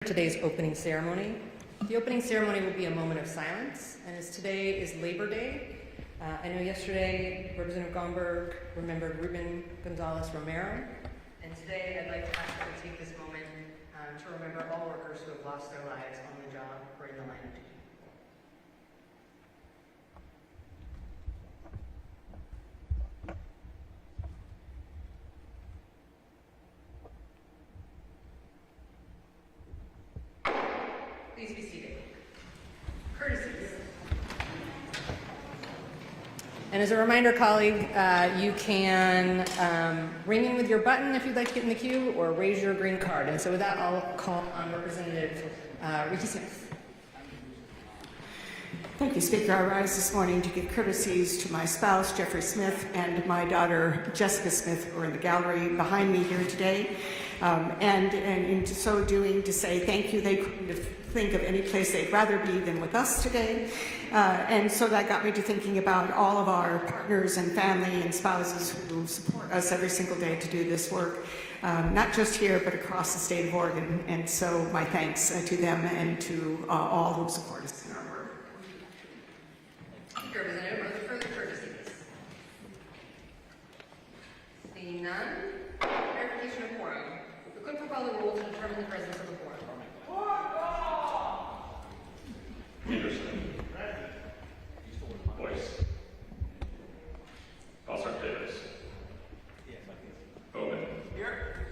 Today's opening ceremony. The opening ceremony will be a moment of silence, and as today is Labor Day, I know yesterday Representative Gomberg remembered Ruben Gonzalez Romero, and today I'd like to ask that we take this moment to remember all workers who have lost their lives on the job or in the line of duty. Please be seated. Courtesies. And as a reminder, colleague, you can ring in with your button if you'd like to get in the queue, or raise your green card. And so with that, I'll call on Representative Ricky Smith. Thank you, Speaker. I rise this morning to give courtesies to my spouse, Jeffrey Smith, and my daughter, Jessica Smith, who are in the gallery behind me here today. And in so doing, to say thank you. They couldn't think of any place they'd rather be than with us today. And so that got me to thinking about all of our partners and family and spouses who support us every single day to do this work, not just here, but across the state of Oregon. And so my thanks to them and to all who support us in our work. Representative, are there further courtesies? Seeing none, verification of quorum. The clerk will call the roll to determine the presence of a quorum. Anderson. Boyce. Davis. Bowman. Here.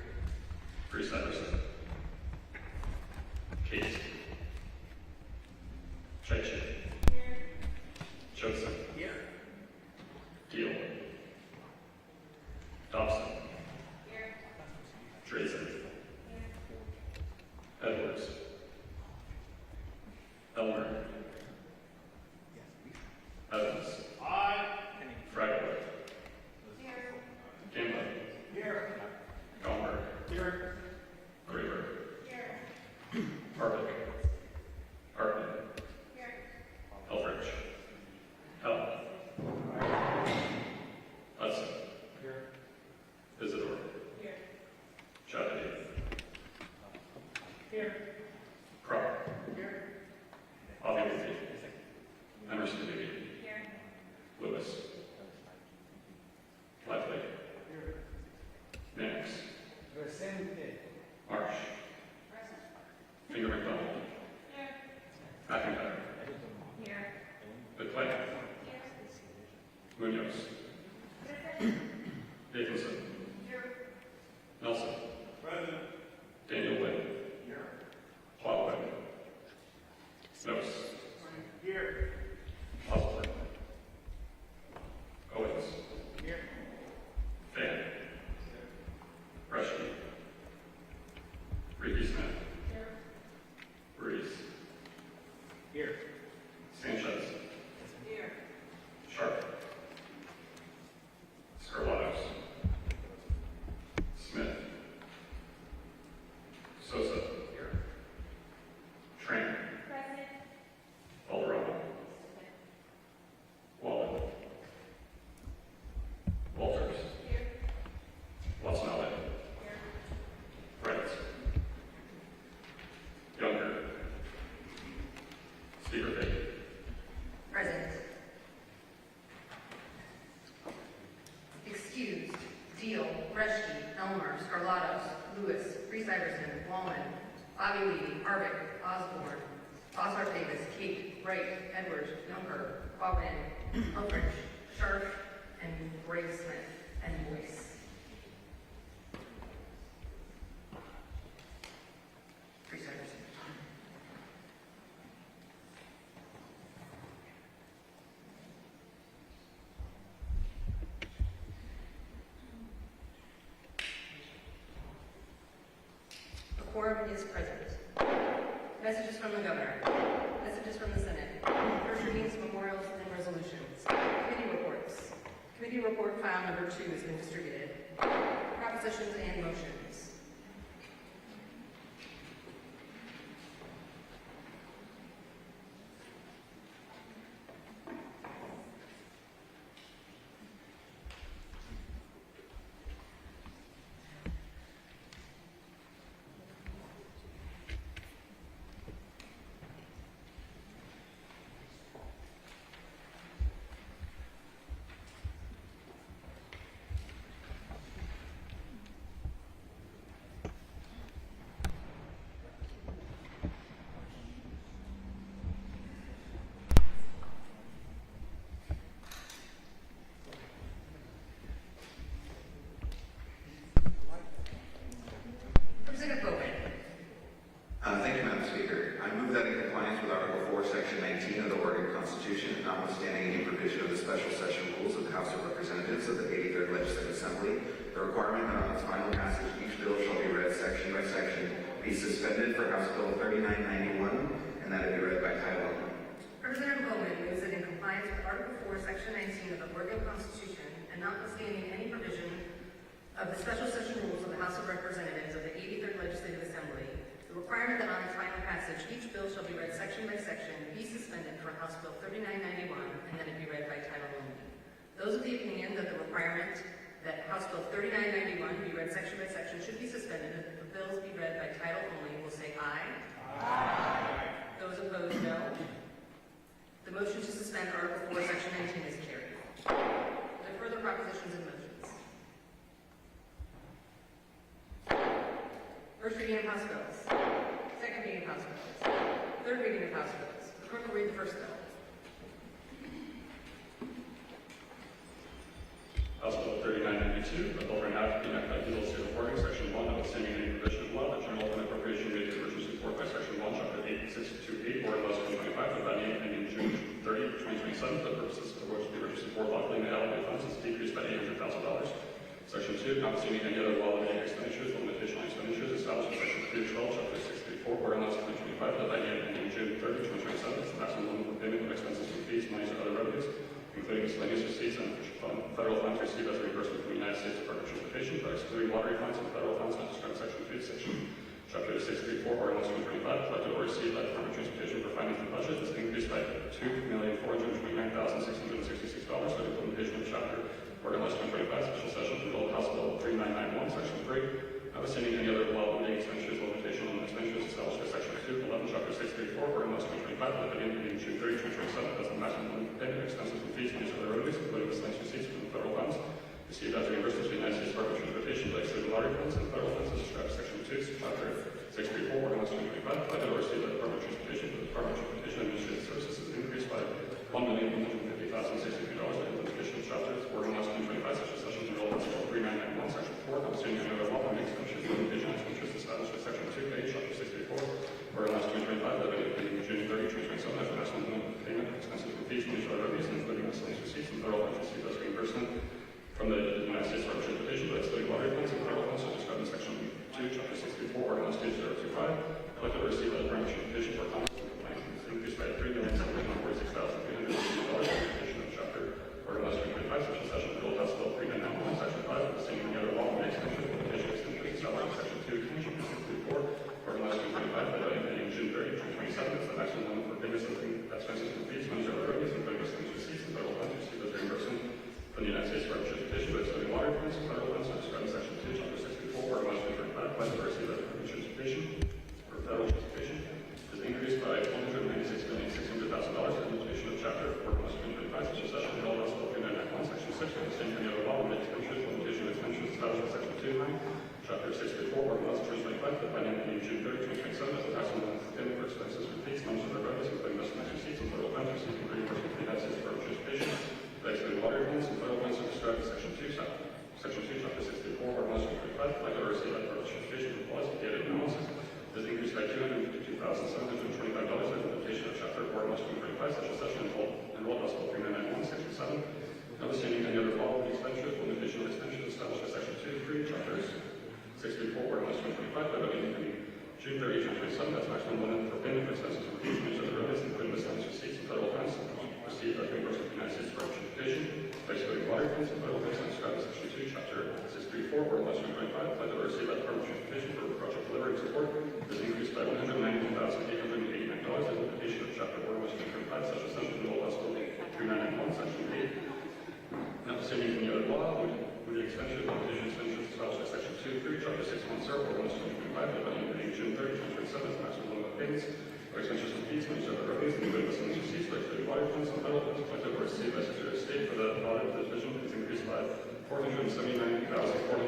Bruce Anderson. Case. Cheche. Here. Joseph. Here. Deal. Dobson. Here. Drazen. Here. Edwards. Elmer. Evans. Aye. Fragler. Here. Gamble. Here. Gomer. Here. Graver. Here. Harvick. Hartman. Here. Elfrich. Hell. Hudson. Here. Isidore. Here. Chadley. Here. Crop. Here. Aviazi. Emerson Davey. Here. Lewis. Lively. Here. Mannix. Marsh. Finger McDonald. Here. McIntyre. Here. McClay. Here. Munoz. Nathanson. Here. Nelson. Present. Daniel Wynn. Here. Plotwin. Snowes. Here. Osborne. Owens. Here. Fan. Rushkey. Ricky Smith. Here. Reese. Here. Sanchez. Here. Sharp. Scarlatos. Smith. Sosa. Here. Tran. Present. Valderrama. Wallen. Walters. Here. Watson-Allen. Here. Brent. Younger. Stevervik. Present. Excused. Deal, Reschke, Elmer, Scarlatos, Lewis, Reese Iverson, Wallen, Bobby Lee, Harvick, Osborne, Oscar Davis, Kate, Wright, Edwards, Younger, Bogman, Elfrich, Sharp, and Grace Smith, and Boyce. Reese Iverson. The quorum is present. Messages from the governor. Messages from the Senate. First readings, memorials, and resolutions. Committee reports. Committee report file number 2 has been distributed. Propositions and motions. Thank you, Madam Speaker. I move that in compliance with Article 4, Section 19 of the Oregon Constitution, notwithstanding any provision of the special session rules of the House of Representatives of the 83rd Legislative Assembly, the requirement that on its final passage each bill shall be read section by section be suspended for House Bill 3991 and that it be read by title only. Representative Bowman moves that in compliance with Article 4, Section 19 of the Oregon Constitution, and notwithstanding any provision of the special session rules of the House of Representatives of the 83rd Legislative Assembly, the requirement that on its final passage each bill shall be read section by section be suspended for House Bill 3991 and that it be read by title only. Those of the opinion that the requirement that House Bill 3991 be read section by section should be suspended and that the bills be read by title only will say aye. Aye. Those opposed, no. The motion to suspend Article 4, Section 19 is carried. Are there further propositions and motions? First reading of House bills. Second reading of House bills. Third reading of House bills. The clerk will read the first bill. House Bill 3992, a bill for an act to be enacted by the State of Oregon, Section 1, notwithstanding any provision of law, the general fund appropriation made to emergency support by Section 1, Chapter 8628, Oregon Laws 2025, for value ending June 30, 2027, for the purposes of which the emergency support lawfully may allocate funds is decreased by $800,000. Section 2, notwithstanding any other law limiting expenditures or limitation on expenditures established in Section 312, Chapter 634, Oregon Laws 2025, for the value ending June 30, 2027, is the maximum limit for payment of expenses from fees, monies, or other revenues, including miscellaneous receipts and federal funds received as a reimbursement from the United States Department of Transportation, but excluding lottery funds and federal funds not described in Section 2, Section Chapter 634, Oregon Laws 2025, collected or received by the Department of Transportation for financing the budget is increased by $2,429,666 for the implementation of Chapter Oregon Laws 2025 special session entitled House Bill 3991, Section 3, notwithstanding any other law limiting expenditures or limitation on expenditures established by Section 211, Chapter 634, Oregon Laws 2025, for the ending June 30, 2027, as the maximum limit for payment of expenses from fees, monies, or other revenues, including miscellaneous receipts from the federal funds received as reimbursements from the United States Department of Transportation, but excluding lottery funds and federal funds as described in Section 2, Chapter 634, Oregon Laws 2025, collected or received by the Department of Transportation for the Department of Transportation Administrative Services is increased by $1,150,062 by implementation of Chapter Oregon Laws 2025, such as Section Bill 3991, Section 4, notwithstanding any other law limiting expenditures or limitation on expenditures established by Section 2A, Chapter 634, Oregon Laws 2025, that ending June 30, 2027, as the maximum limit of payment of expenses from fees, monies, or other revenues, including miscellaneous receipts and federal funds received as reimbursement from the United States Department of Transportation, but excluding lottery funds and federal funds as described in Section 2, Chapter 634, Oregon Laws 2025, collected or received by the Department of Transportation for commerce and compliance is increased by $3,746,360 implementation of Chapter Oregon Laws 2025, special session bill House Bill 3991, Section 5, the same any other law limiting expenditures or limitation of expenditures established in Section 2, Chapter 634, Oregon Laws 2025, by ending June 30, 2027, is the maximum limit for payments of expenses from fees, monies, or other revenues, including miscellaneous receipts and federal funds received as reimbursement from the United States Department of Transportation, but excluding lottery funds and federal funds as described in Section 2, Chapter 64, Oregon Laws 2025, collected or received by the Department of Transportation for federal transportation is increased by $196,600,000 for implementation of Chapter Oregon Laws 2025, special session bill House Bill 3991, Section 6, notwithstanding any other law limiting expenditures or limitation of expenditures established in Section 2, Chapter 634, Oregon Laws 2025, that by ending June 30, 2027, as the maximum limit for payment for expenses from fees, monies, or other revenues, including miscellaneous receipts and federal funds received from reimbursement from the United States Department of Transportation, by excluding lottery funds and federal funds as described in Section 2, Chapter 64, Oregon Laws 2025, collected or received by the Department of Transportation for qualitative analysis is increased by $252,725 by implementation of Chapter Oregon Laws 2025, special session enrolled House Bill 3991, Section 7, notwithstanding any other law limiting expenditures or limitation of expenditures established by Section 2 3, Chapters 634, Oregon Laws 2025, by ending June 30, 2027, as maximum limit for payment of expenses from fees, monies, or other revenues, including miscellaneous receipts and federal funds received as reimbursement from the United States Department of Transportation, by excluding lottery funds and federal funds as described in Section 2, Chapter 634, Oregon Laws 2025, collected or received by the Department of Transportation for project delivery and support is increased by $191,889 as implementation of Chapter Oregon Laws 2025, such as Section Bill House Bill 3991, Section 8, notwithstanding any other law limiting expenditures or limitation of expenditures established by Section 2 3, Chapter 610, Oregon Laws 2025, that by ending June 30, 2027, is the maximum limit of payments or expenditures from fees, monies, or other revenues, including miscellaneous receipts, by excluding lottery funds and federal funds collected or received by Secretary of State for the audit division is increased by $479,446 for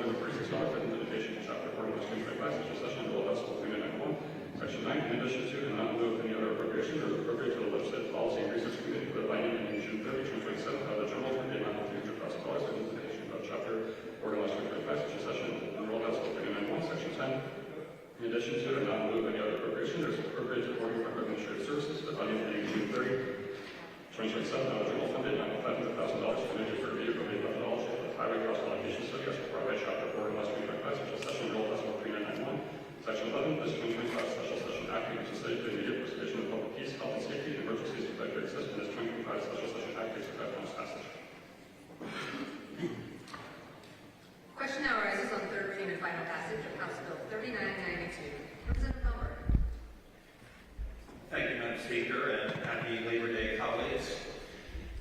implementation of Chapter Oregon Laws 2025, special session bill House Bill 3991, Section 9, in addition to and not in lieu of any other appropriation or appropriate to the Legislative Policy and Research Committee for the binding ending June 30, 2027, out of the general fund, the amount of $300,000 for implementation of Chapter Oregon Laws 2025, special session enrolled House Bill 3991, Section 10, in addition to and not in lieu of any other appropriation 2027 out of general funded, $500,000 committed for vehicle methodology of the highway cost allocation study as required by chapter 4 last 2025 special session bill House Bill 3991. Section 11, this 2025 special session act to study the immediate preservation of public peace, health and safety, and emergencies that could exist in this 2025 special session act takes effect on its passage. Question now arises on third reading and final passage of House Bill 3992. Representative Goldberg. Thank you, Madam Speaker, and happy Labor Day, colleagues.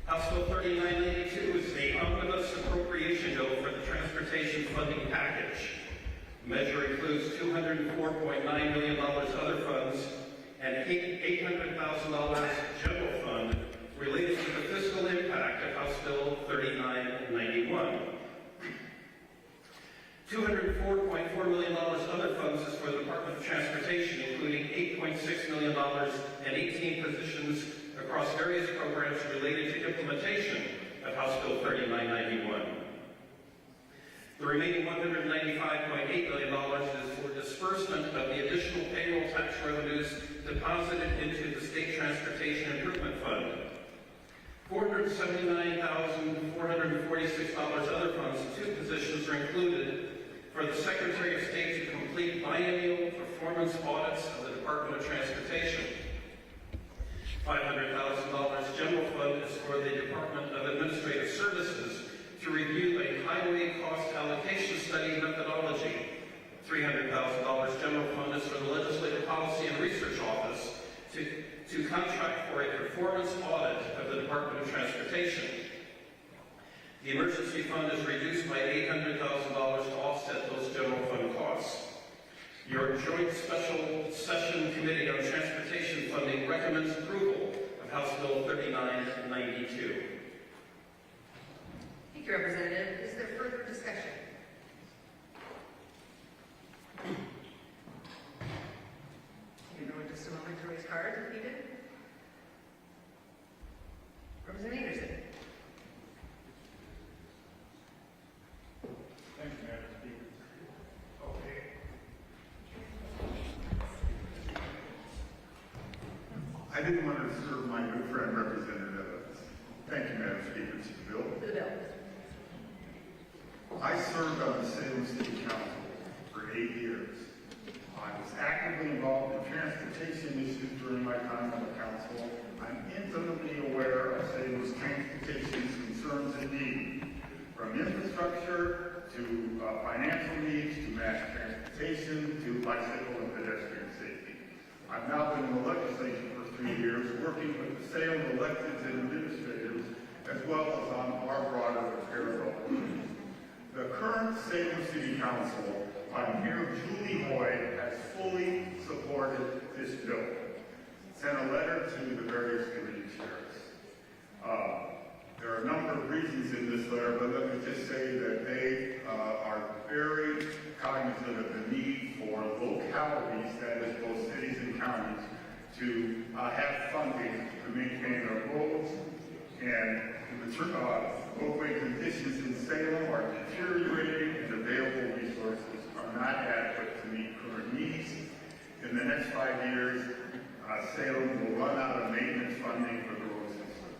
House Bill 3992 is the omnibus appropriation bill for the transportation funding package. The measure includes $204.9 million other funds and $800,000 general fund related to the fiscal impact of House Bill 3991. $204.4 million other funds is for the Department of Transportation, including $8.6 million and 18 positions across various programs related to implementation of House Bill 3991. The remaining $195.8 million is for disbursement of the additional payroll tax revenues deposited into the State Transportation Improvement Fund. $479,446 other funds and 2 positions are included for the Secretary of State to complete biennial performance audits of the Department of Transportation. $500,000 general fund is for the Department of Administrative Services to review a highway cost allocation study methodology. $300,000 general fund is for the Legislative Policy and Research Office to contract for a performance audit of the Department of Transportation. The emergency fund is reduced by $800,000 to offset those general fund costs. Your Joint Special Session Committee on Transportation Funding recommends approval of House Bill 3992. Thank you, Representative. Is there further discussion? Give everyone just a moment to raise cards if needed. Representative Anderson. Thank you, Madam Speaker. Okay. I didn't want to serve my good friend, Representative Evans. Thank you, Madam Speaker, to the bill. To the bill. I served on the Salem City Council for 8 years. I was actively involved in transportation issues during my time on the council. I'm intimately aware of Salem's transportation concerns and needs, from infrastructure to financial needs to mass transportation to bicycle and pedestrian safety. I've now been in the legislature for 3 years, working with the Salem electeds and administrators, as well as on our broader repair goals. The current Salem City Council, by Mayor Julie Hoy, has fully supported this bill. Sent a letter to the various committee chairs. There are a number of reasons in this letter, but let me just say that they are very cognizant of the need for localities, that is both cities and counties, to have funding to maintain their roads, and the roadway conditions in Salem are deteriorating and available resources are not adequate to meet current needs. In the next 5 years, Salem will run out of maintenance funding for the road system.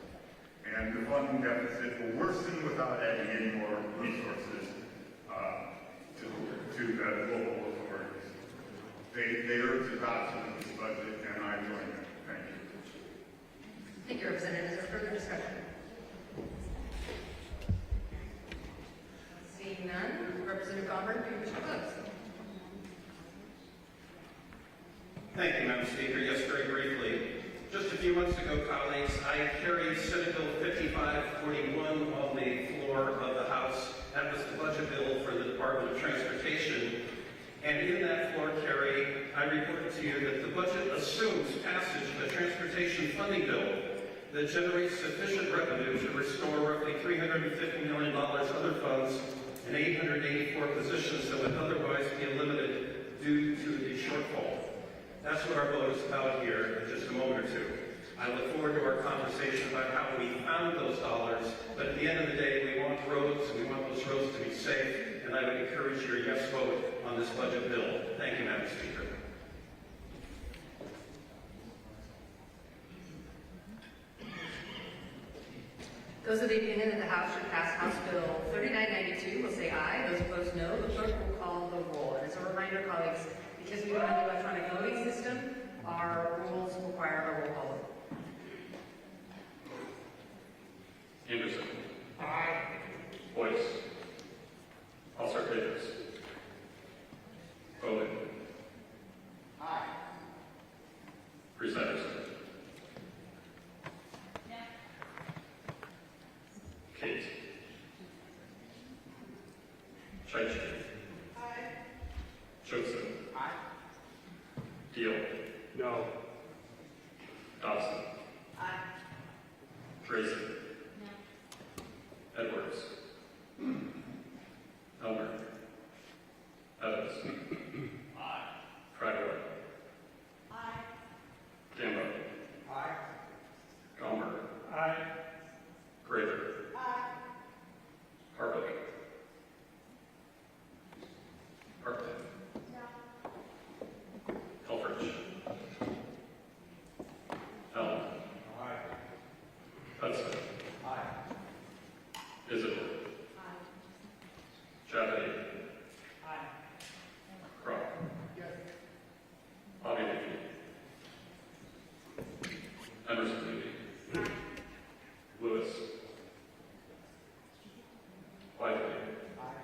And the funding deficit will worsen without adding any more resources to the local authorities. They urge adoption of this budget, and I join them. Thank you. Thank you, Representative. Is there further discussion? Seeing none, Representative Goldberg, do you wish to close? Thank you, Madam Speaker. Yes, very briefly. Just a few months ago, colleagues, I carried Senate Bill 5541 on the floor of the House. That was the budget bill for the Department of Transportation. And in that floor carry, I reported to you that the budget assumes passage of a transportation funding bill that generates sufficient revenue to restore roughly $350 million other funds and 884 positions that would otherwise be eliminated due to the shortfall. That's what our vote is about here in just a moment or two. I look forward to our conversation about how we found those dollars, but at the end of the day, we want roads, and we want those roads to be safe, and I would encourage your yes vote on this budget bill. Thank you, Madam Speaker. Those of the opinion that the House should pass House Bill 3992 will say aye. Those opposed, no. The clerk will call the roll. And as a reminder, colleagues, because we don't have the electronic voting system, our rules require a roll call vote. Anderson. Aye. Boyce. Officer Davis. Bowen. Aye. Reese. Kate. Chaitri. Aye. Joseph. Aye. Deal. No. Dawson. Aye. Tracy. No. Edwards. Elmer. Evans. Aye. Cragway. Aye. Gambo. Aye. Gomer. Aye. Graver. Aye. Harvick. Parkman. No. Helfrich. Helm. Aye. Hudson. Aye. Isidore. Aye. Javedi. Aye. Crop. Yes. Bobby Leakey. Emerson Leakey. Aye. Lewis. Wiley. Aye.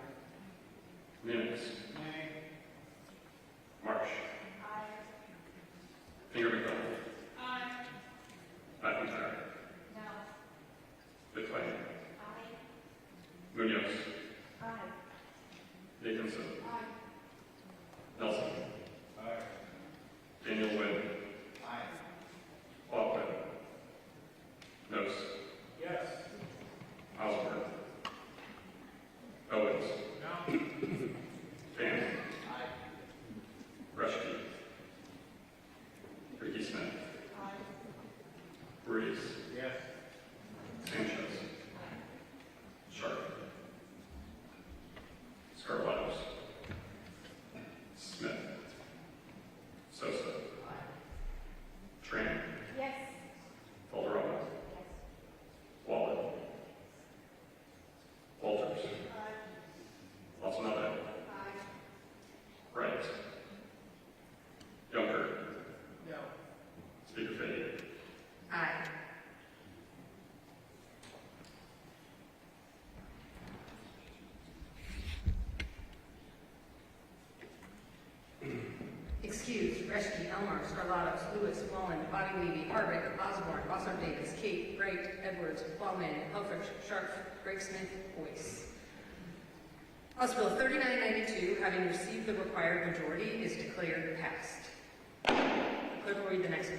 Minix. Aye. Marsh. Aye. Finger McDonald. Aye. McIntyre. No. McLean. Aye. Munoz. Aye. Nathanson. Aye. Nelson. Aye. Daniel Wynn. Aye. Baldwin. Nose. Yes. Osborne. Owens. No. Fan. Aye. Rushkey. Ricky Smith. Aye. Breeze. Yes. Sanchez. Aye. Sharp. Scarlatos. Smith. Sosa. Aye. Tran. Yes. Valderrama. Yes. Wallet. Walters. Aye. Watanabe. Aye. Wright. Younger. No. Speaker Fahey. Aye. Excused: Reschke, Elmar, Scarlatos, Lewis, Wallen, Bobby Levy, Harvick, Osborne, Bossard Davis, Kate, Bright, Edwards, Ballman, Helfrich, Sharp, Greg Smith, Boyce. House Bill 3992, having received the required majority, is declared passed. The clerk will read the next one.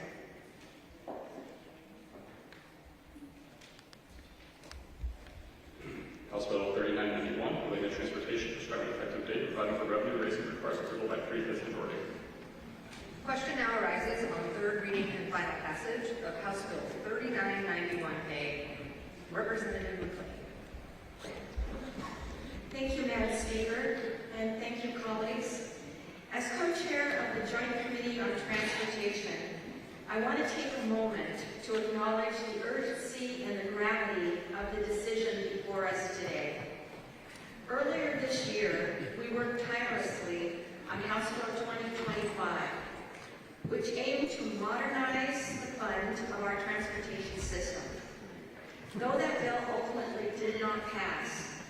House Bill 3991, related to transportation, prescribing effective date, providing for revenue raising, requires approval by 3/5 majority. Question now arises on third reading and final passage of House Bill 3991A. Representative McLean. Thank you, Madam Speaker, and thank you, colleagues. As co-chair of the Joint Committee on Transportation, I want to take a moment to acknowledge the urgency and the gravity of the decision before us today. Earlier this year, we worked tirelessly on House Bill 2025, which aimed to modernize the fund of our transportation system. Though that bill ultimately did not pass,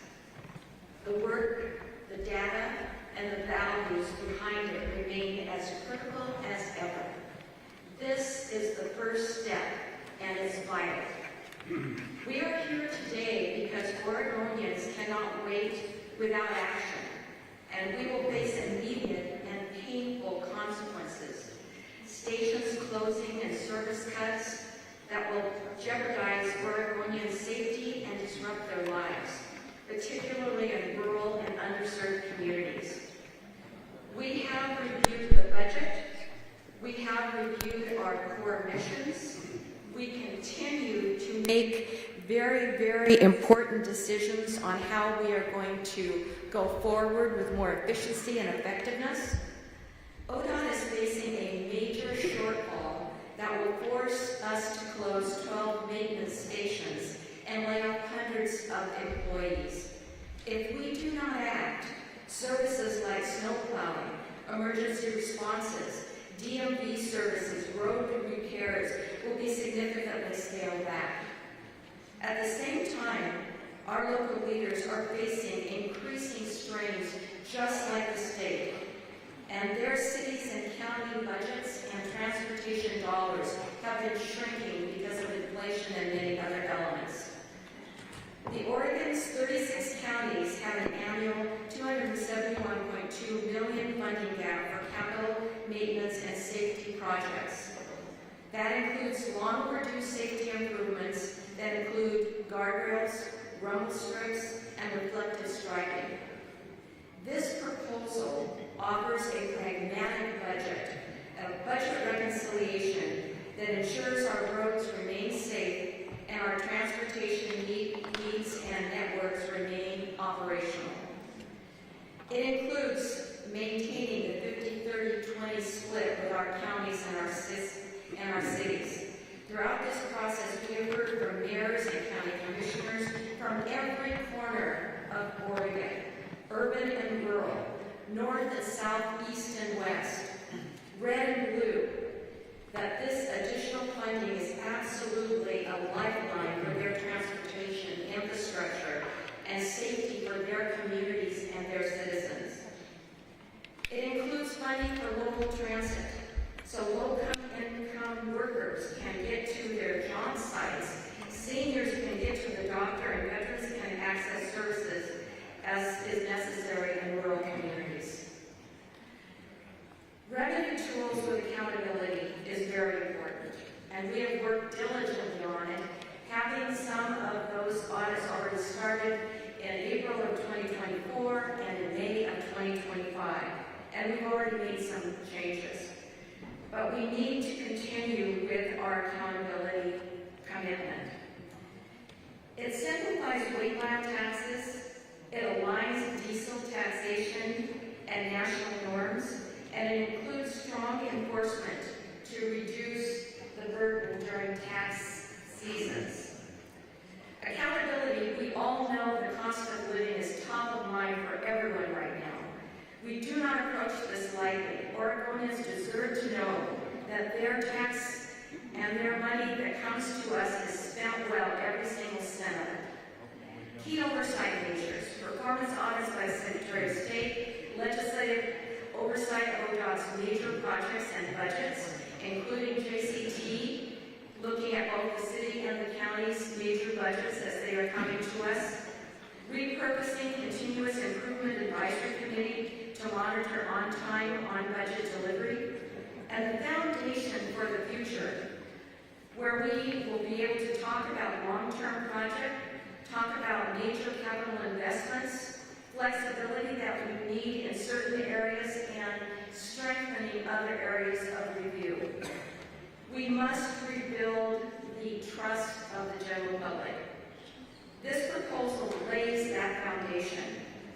the work, the data, and the values behind it remain as critical as ever. This is the first step, and it's vital. We are here today because Oregonians cannot wait without action, and we will face immediate and painful consequences. Stations closing and service cuts that will jeopardize Oregonian safety and disrupt their lives, particularly in rural and underserved communities. We have reviewed the budget. We have reviewed our core missions. We continue to make very, very important decisions on how we are going to go forward with more efficiency and effectiveness. ODOT is facing a major shortfall that will force us to close 12 maintenance stations and lay off employees. If we do not act, services like snow plowing, emergency responses, DMV services, road repairs will be significantly scaled back. At the same time, our local leaders are facing increasing strains just like the state, and their cities and county budgets and transportation dollars have been shrinking because of inflation and many other elements. The Oregon's 36 counties have an annual $271.2 million funding gap for capital, maintenance, and safety projects. That includes long overdue safety improvements that include guardrails, rumble strips, and reflective striping. This proposal offers a pragmatic budget, a budget reconciliation that ensures our roads remain safe and our transportation needs and networks remain operational. It includes maintaining the 50-30-20 split with our counties and our cities. Throughout this process, we have heard from mayors and county commissioners from every corner of Oregon, urban and rural, north and south, east and west, red and blue, that this additional funding is absolutely a lifeline for their transportation infrastructure and safety for their communities and their citizens. It includes funding for local transit, so low-income workers can get to their job sites, seniors can get to the doctor, and veterans can access services as is necessary in rural communities. Revenue tools with accountability is very important, and we have worked diligently on it, having some of those audits already started in April of 2024 and in May of 2025, and we've already made some changes. But we need to continue with our accountability commitment. It simplifies weight lab taxes, it aligns diesel taxation and national norms, and it includes strong enforcement to reduce the burden during tax seasons. Accountability, we all know the cost of living is top of mind for everyone right now. We do not approach this lightly. Oregonians deserve to know that their tax and their money that comes to us is spent well, every single cent of it. Key oversight measures, performance audits by Secretary of State, legislative oversight of ODOT's major projects and budgets, including JCT, looking at both the city and the county's major budgets as they are coming to us, repurposing continuous improvement advisory committee to monitor on-time, on-budget delivery, and the foundation for the future, where we will be able to talk about long-term projects, talk about major capital investments, flexibility that we need in certain areas, and strengthening other areas of review. We must rebuild the trust of the general public. This proposal lays that foundation.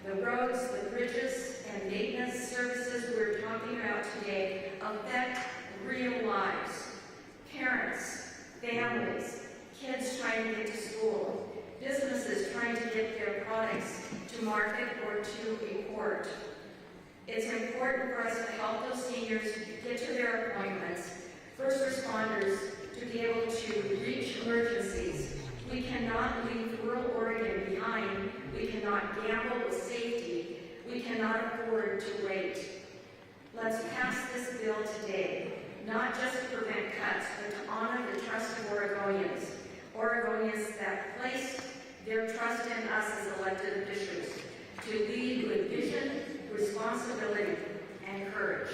The roads, the bridges, and maintenance services we're talking about today affect real lives. Parents, families, kids trying to get to school, businesses trying to get their products to market or to a port. It's important for us to help those seniors get to their appointments, first responders to be able to reach emergencies. We cannot leave rural Oregon behind. We cannot gamble with safety. We cannot afford to wait. Let's pass this bill today, not just to prevent cuts, but to honor the trust of Oregonians. Oregonians that placed their trust in us as elected officials to lead with vision, responsibility, and courage.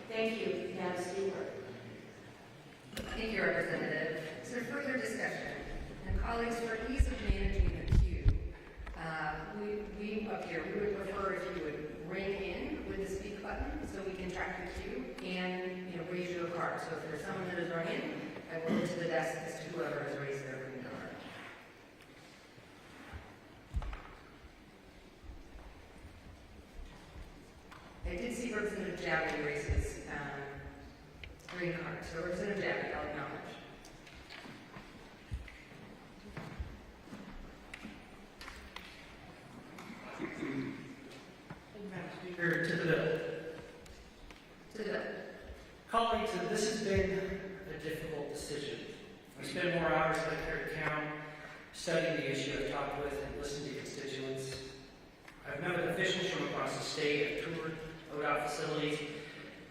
Thank you, Madam Speaker. Thank you, Representative. Is there further discussion? And colleagues, for ease of managing the queue, we up here, we would prefer if you would ring in with the speak button so we can track the queue and raise your card. So if there's someone that is running, I will go to the desk as to whoever has raised their green card. I did see Representative Javy raise his green card. So Representative Javy, I'll acknowledge. spend more hours out here at town studying the issue. I've talked with and listened to constituents. I've met with officials from across the state. I've toured ODOT facilities.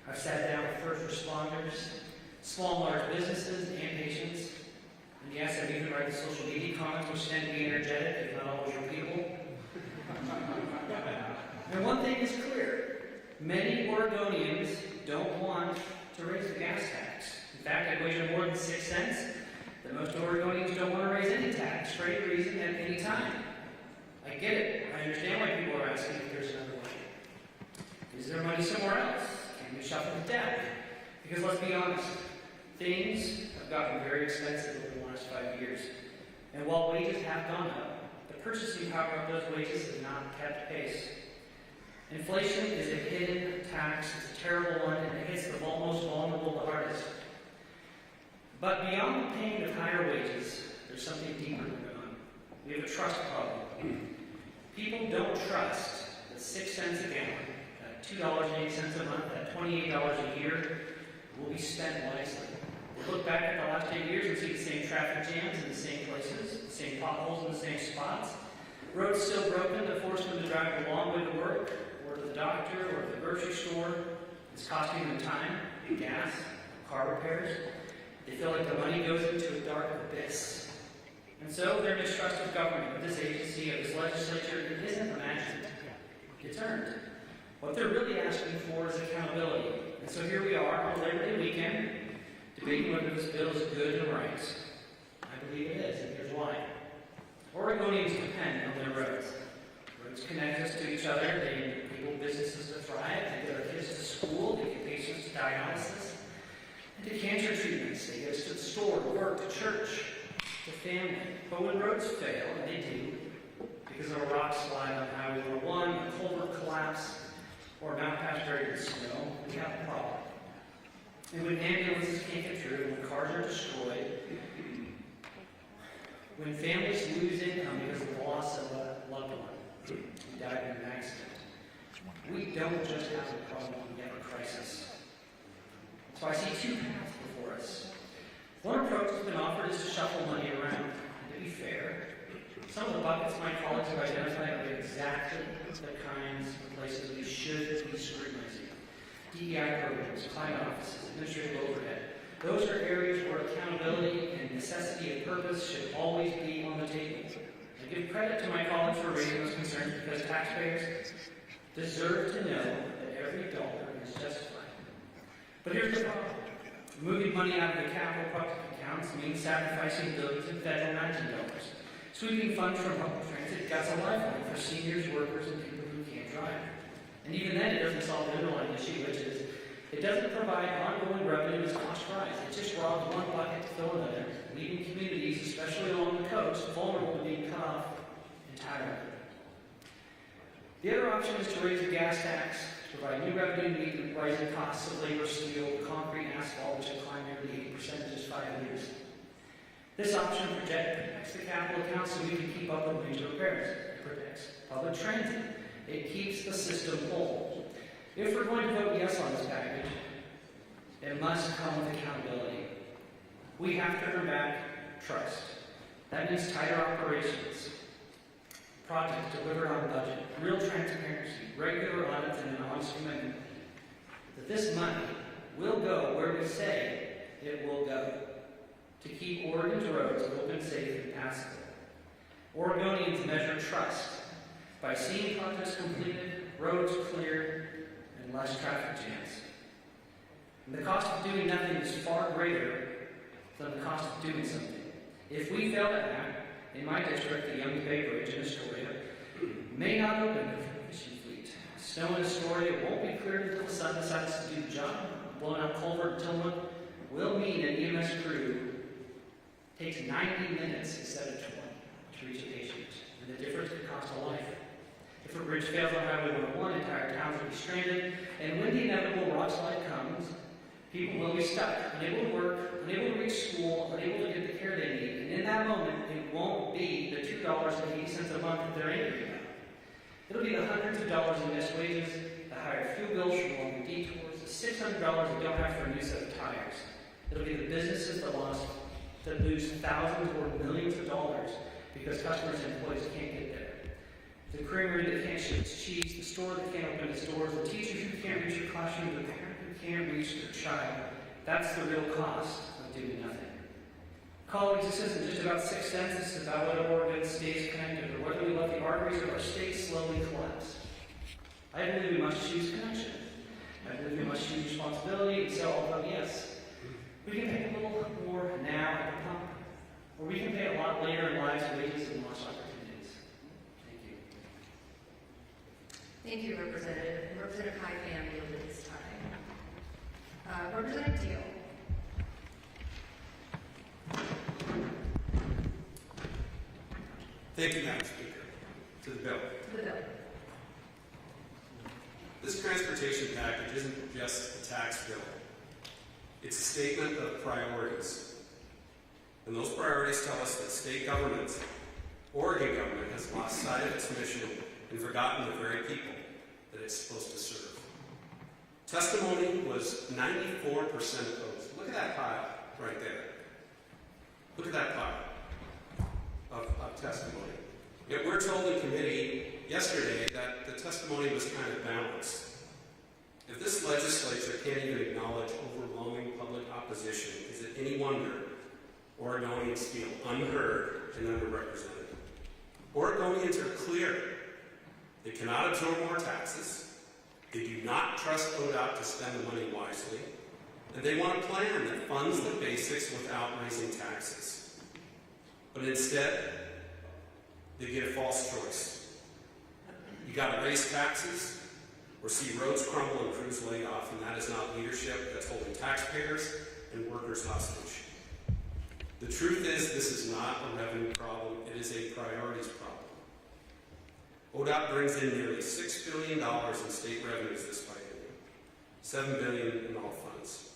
I've sat down with first responders, small and large businesses, and patients. And yes, I've even read the social media comments, which tend to be energetic, if not always your people. And one thing is clear. Many Oregonians don't want to raise the gas tax. In fact, I'd wager more than 6 cents that most Oregonians don't want to raise any tax for any reason at any time. I get it. I understand why people are asking if there's another way. Is there money somewhere else? Can we shuffle the deck? Because let's be honest, things have gotten very expensive over the last 5 years. And while wages have gone up, the purchasing power of those wages has not kept pace. Inflation is a hidden tax. It's a terrible one, and it hits the most vulnerable the hardest. But beyond the pain of higher wages, there's something deeper going on. We have a trust problem. People don't trust that 6 cents a gallon, that $2.80 a month, that $28 a year will be spent wisely. They look back at the last 8 years and see the same traffic jams in the same places, the same potholes in the same spots, roads still broken that force them to drive a long way to work, or to the doctor, or to the grocery store. It's costing them time, gas, car repairs. They feel like the money goes into a dark abyss. And so their mistrust of government, of this agency, of this legislature, it isn't imagined. It's earned. What they're really asking for is accountability. And so here we are on Labor Day weekend, debating whether this bill is good and right. I believe it is, and here's why. Oregonians depend on their roads. Roads connect us to each other. They enable businesses to thrive. They get our kids to school. They get patients to dialysis and to cancer treatments. They get us to the store, to work, to church, to family. But when roads fail, and they do, because of a rock slide on Highway 101, a culvert collapse, or Mount Pass buried in snow, we have a problem. And when ambulances can't get through, when cars are destroyed, when families lose income because of the loss of a loved one who died in an accident, we don't just have a problem, we have a crisis. So I see two paths before us. One approach that's been offered is to shuffle money around. And to be fair, some of the buckets my colleagues have identified are exactly the kinds of places we should be scrutinizing. DEI programs, climate offices, administrative overhead. Those are areas where accountability and necessity of purpose should always be on the table. I give credit to my colleagues for raising those concerns because taxpayers deserve to know that every dollar is justified. But here's the problem. Moving money out of the capital project accounts means sacrificing billions in federal matching dollars. Sweeping funds from public transit gets a lifeline for seniors, workers, and people who can't drive. And even then, it doesn't solve the underlying issue, which is it doesn't provide ongoing revenue as costs rise. It just robs one bucket to fill another, leaving communities, especially along the coast, vulnerable to being cut off entirely. The other option is to raise the gas tax, to provide new revenue to meet the rising costs of labor, steel, concrete, and asphalt, which have climbed nearly 80% in just 5 years. This option protects the capital accounts so we can keep up with major repairs. It protects public transit. It keeps the system whole. If we're going to vote yes on this package, it must come with accountability. We have to earn back trust. That means tighter operations, projects delivered on budget, real transparency, regular audits, and an honest commitment that this money will go where we say it will go, to keep Oregon's roads open, safe, and passable. Oregonians measure trust by seeing projects completed, roads cleared, and less traffic jams. And the cost of doing nothing is far greater than the cost of doing something. If we fail at that, in my district, the Young Bay Bridge in Astoria may not open the fishing fleet. Snow in Astoria won't be cleared until the sun decides to do the job. Blowing out culvert in Tillamook will mean an EMS crew takes 90 minutes instead of 20 to reach a patient. And the difference could cost a life. If a bridge fails on Highway 101, entire towns will be stranded, and when the inevitable rock slide comes, people will be stuck, unable to work, unable to reach school, unable to get the care they need. And in that moment, it won't be the $2.80 a month that they're angry about. It'll be the hundreds of dollars in missed wages, the higher fuel bills from long detours, the $600 they don't have for a new set of tires. It'll be the businesses that lost that lose thousands or millions of dollars because customers and employees can't get there. The creamery that can't ship its cheese, the store that can't open its doors, the teachers who can't reach their classroom, the parent who can't reach their child. That's the real cost of doing nothing. Colleagues, this isn't just about 6 cents, this is about whether Oregon stays connected or whether we let the arteries of our state slowly collapse. I believe we must choose connection. I believe we must choose responsibility, and so, although yes, we can pay a little more now at the pump, or we can pay a lot later in life's wages and lost opportunities. Thank you. Thank you, Representative. Representative Higham yielded his time. Representative Deal. Thank you, Madam Speaker. To the bill. To the bill. This transportation package isn't just a tax bill. It's a statement of priorities. And those priorities tell us that state government, Oregon government, has lost sight of its mission and forgotten the very people that it's supposed to serve. Testimony was 94% opposed. Look at that pile right there. Look at that pile of testimony. Yet we're told in committee yesterday that the testimony was kind of balanced. If this legislature can't even acknowledge overwhelming public opposition, is it any wonder Oregonians feel unheard and underrepresented? Oregonians are clear. They cannot absorb more taxes. They do not trust ODOT to spend the money wisely. And they want a plan that funds the basics without raising taxes. But instead, they get a false choice. You got to raise taxes or see roads crumble and crews laid off, and that is not leadership. That's holding taxpayers and workers hostage. The truth is, this is not a revenue problem. It is a priorities problem. ODOT brings in nearly $6 billion in state revenues this biennium, $7 billion in all funds.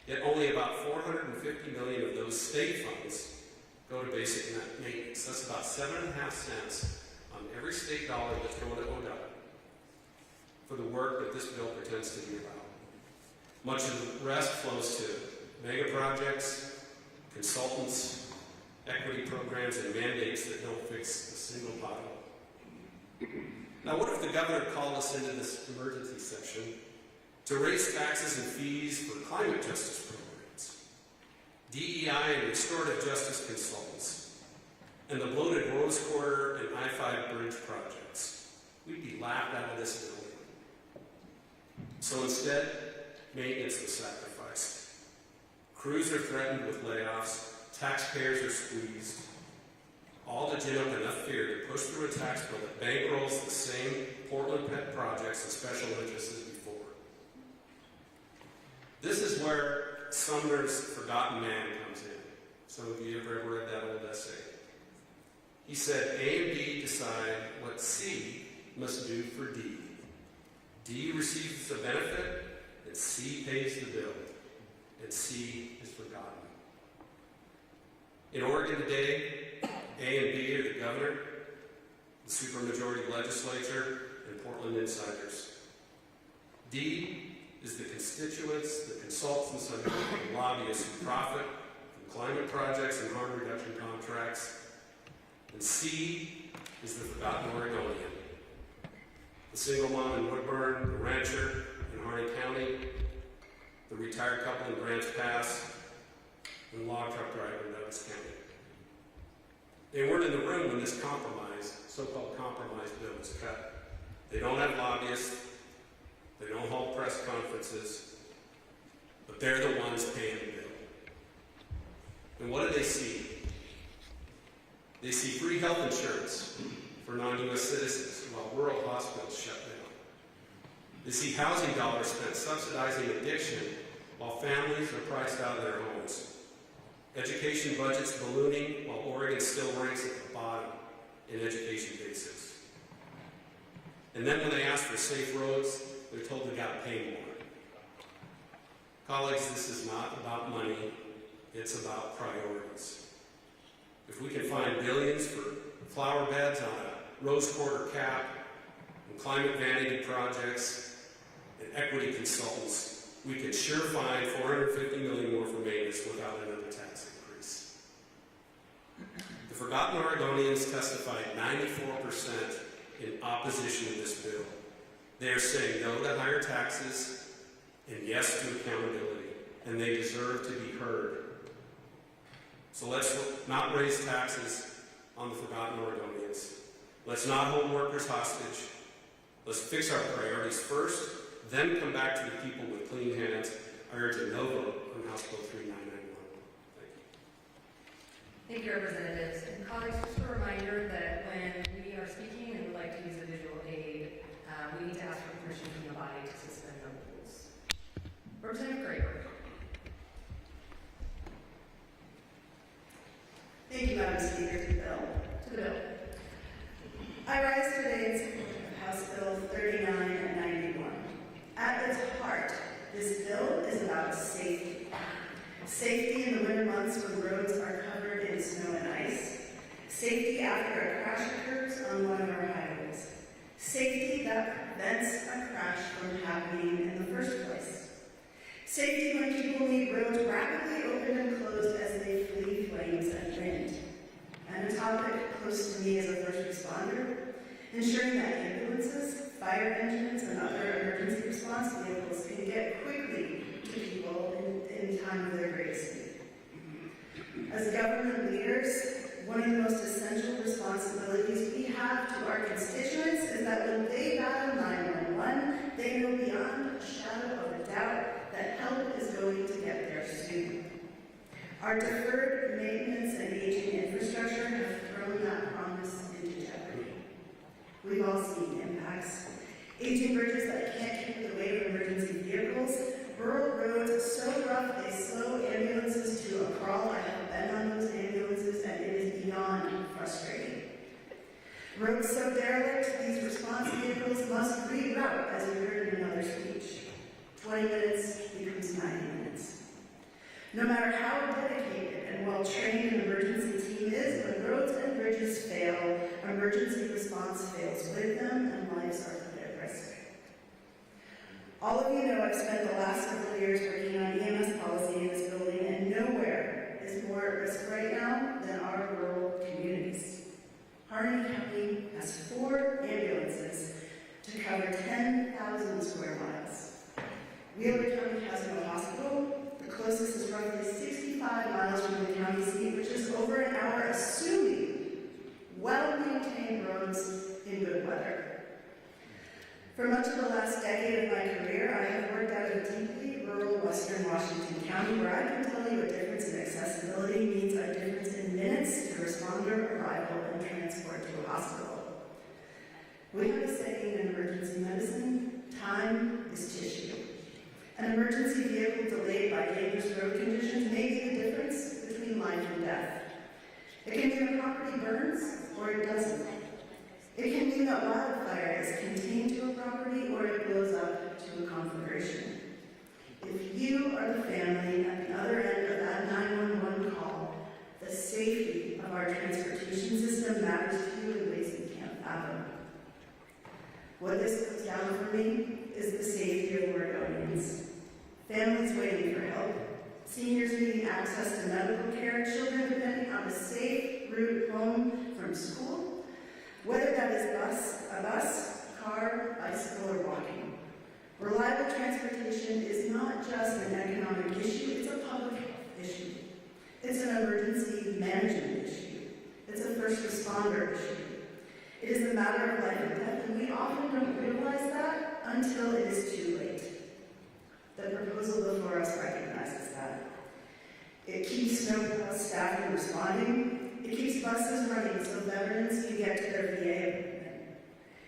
Yet only about $450 million of those state funds go to basic maintenance. That's about 7.5 cents on every state dollar that's going to ODOT for the work that this bill pretends to be about. Much of the rest flows to mega projects, consultants, equity programs, and mandates that don't fix a single pothole. Now, what if the governor called us into this emergency session to raise taxes and fees for climate justice programs, DEI and restorative justice consultants, and the bloated Rose Quarter and I-5 bridge projects? We'd be laughed out of this building. So instead, maintenance was sacrificed. Crews are threatened with layoffs, taxpayers are squeezed, all to gin up enough fear to push through a tax bill that bankrolls the same Portland pet projects and special interests as before. This is where Sumner's Forgotten Man comes in. Some of you have ever read that old essay. He said, A and B decide what C must do for D. D receives the benefit, and C pays the bill, and C is forgotten. In Oregon today, A and B are the governor, the supermajority legislature, and Portland insiders. D is the constituents, the consultants, and the lobbyists who profit from climate projects and harm reduction contracts. And C is the forgotten Oregonian. The single mom in Woodburn, the rancher in Harney County, the retired couple in Grants Pass, and the log truck driver in Douglas County. They weren't in the room when this so-called compromise bill was cut. They don't have lobbyists, they don't hold press conferences, but they're the ones paying the bill. And what do they see? They see free health insurance for non-U.S. citizens while rural hospitals shut down. They see housing dollars spent subsidizing addiction while families are priced out of their homes. Education budgets ballooning while Oregon still ranks at the bottom in education basics. And then when they ask for safe roads, they're told they got to pay more. Colleagues, this is not about money, it's about priorities. If we can find billions for flower beds on a Rose Quarter cap, and climate vanity projects, and equity consultants, we could sure find $450 million more for maintenance without another tax increase. Forgotten Oregonians testified 94% in opposition to this bill. They are saying no to higher taxes and yes to accountability, and they deserve to be heard. So let's not raise taxes on the forgotten Oregonians. Let's not hold workers hostage. Let's fix our priorities first, then come back to the people with clean hands. I urge a no vote on House Bill 3991. Thank you. Thank you, Representatives. And colleagues, just a reminder that when we are speaking and would like to use a visual aid, we need to ask for permission from the body to suspend the rules. Representative Graber. Thank you, Madam Speaker. To the bill. To the bill. I rise today in support of House Bill 3991. At its heart, this bill is about safety. Safety in the winter months when roads are covered in snow and ice. Safety after a crash occurs on one of our highways. Safety that prevents a crash from happening in the first place. Safety when people need roads rapidly opened and closed as they flee flames and wind. And a topic close to me as a first responder, ensuring that ambulances, fire engines, and other emergency response vehicles can get quickly to people in time of their greatest need. As government leaders, one of the most essential responsibilities we have to our constituents is that when they dial 911, they know beyond a shadow of a doubt that help is going to get there soon. Our deferred maintenance and aging infrastructure have thrown that promise into jeopardy. We've all seen impacts. Aging bridges that can't keep the weight of emergency vehicles, rural roads so rough they slow ambulances to a crawl. I have been on those ambulances and it is beyond frustrating. Roads so derelict, these response vehicles must reroute, as we heard in another speech. 20 minutes becomes 90 minutes. No matter how dedicated and well-trained an emergency team is, when roads and bridges fail, emergency response fails with them and lives are put at risk. All of you know I've spent the last several years working on EMS policy in this building, and nowhere is more at risk right now than our rural communities. Harney County has 4 ambulances to cover 10,000 square miles. Wheeler County has no hospital. The closest is roughly 65 miles from the county seat, which is over an hour, assuming well-maintained roads in good weather. For much of the last decade of my career, I have worked out of deeply rural western Washington County, where I can tell you a difference in accessibility means a difference in minutes to responder arrival and transport to a hospital. We have a saying in emergency medicine: time is tissue. An emergency vehicle delayed by dangerous road conditions may be the difference between life and death. It can mean the property burns, or it doesn't. It can mean that wildfire is contained to a property, or it blows up to a conflagration. If you are the family at the other end of that 911 call, the safety of our transportation system matters to you in ways you can't fathom. What this puts down for me is the safety of Oregonians. Families waiting for help, seniors needing access to medical care, children depending on a safe route home from school, whether that is a bus, car, bicycle, or walking. Reliable transportation is not just an economic issue, it's a public health issue. It's an emergency management issue. It's a first responder issue. It is a matter of life and death, and we often don't realize that until it is too late. The proposal before us recognizes that. It keeps snowplow staff from responding. It keeps buses running so veterans can get to their VA appointment.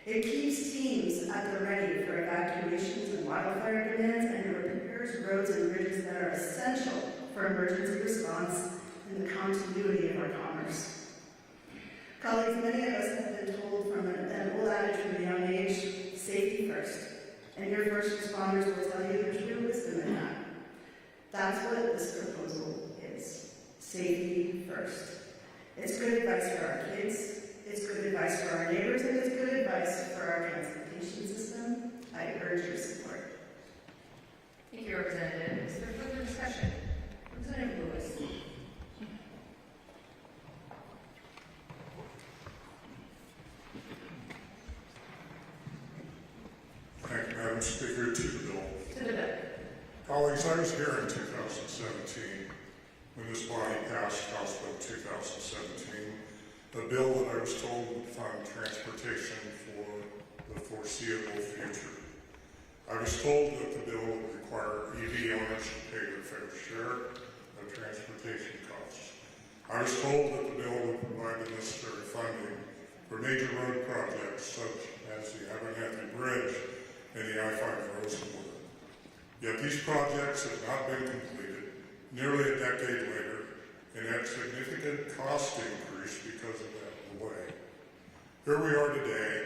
It keeps teams at the ready for evacuations and wildfire demands, and it repairs roads and bridges that are essential for emergency response and the continuity of our commerce. Colleagues, many of us have been told from an old adage from a young age, safety first. And your first responders will tell you there's real wisdom in that. That's what this proposal is. Safety first. It's good advice for our kids, it's good advice for our neighbors, and it's good advice for our transportation system. I urge your support. Thank you, Representative. Is there further discussion? Representative Lewis. chair in 2017 when this body passed House Bill 2017, a bill that I was told would fund transportation for the foreseeable future. I was told that the bill would require EV owners to pay their fair share of transportation costs. I was told that the bill would provide the necessary funding for major road projects such as the Amended Bridge and the I-5 Rosewood. Yet these projects have not been completed nearly a decade later and at significant cost increase because of that delay. Here we are today,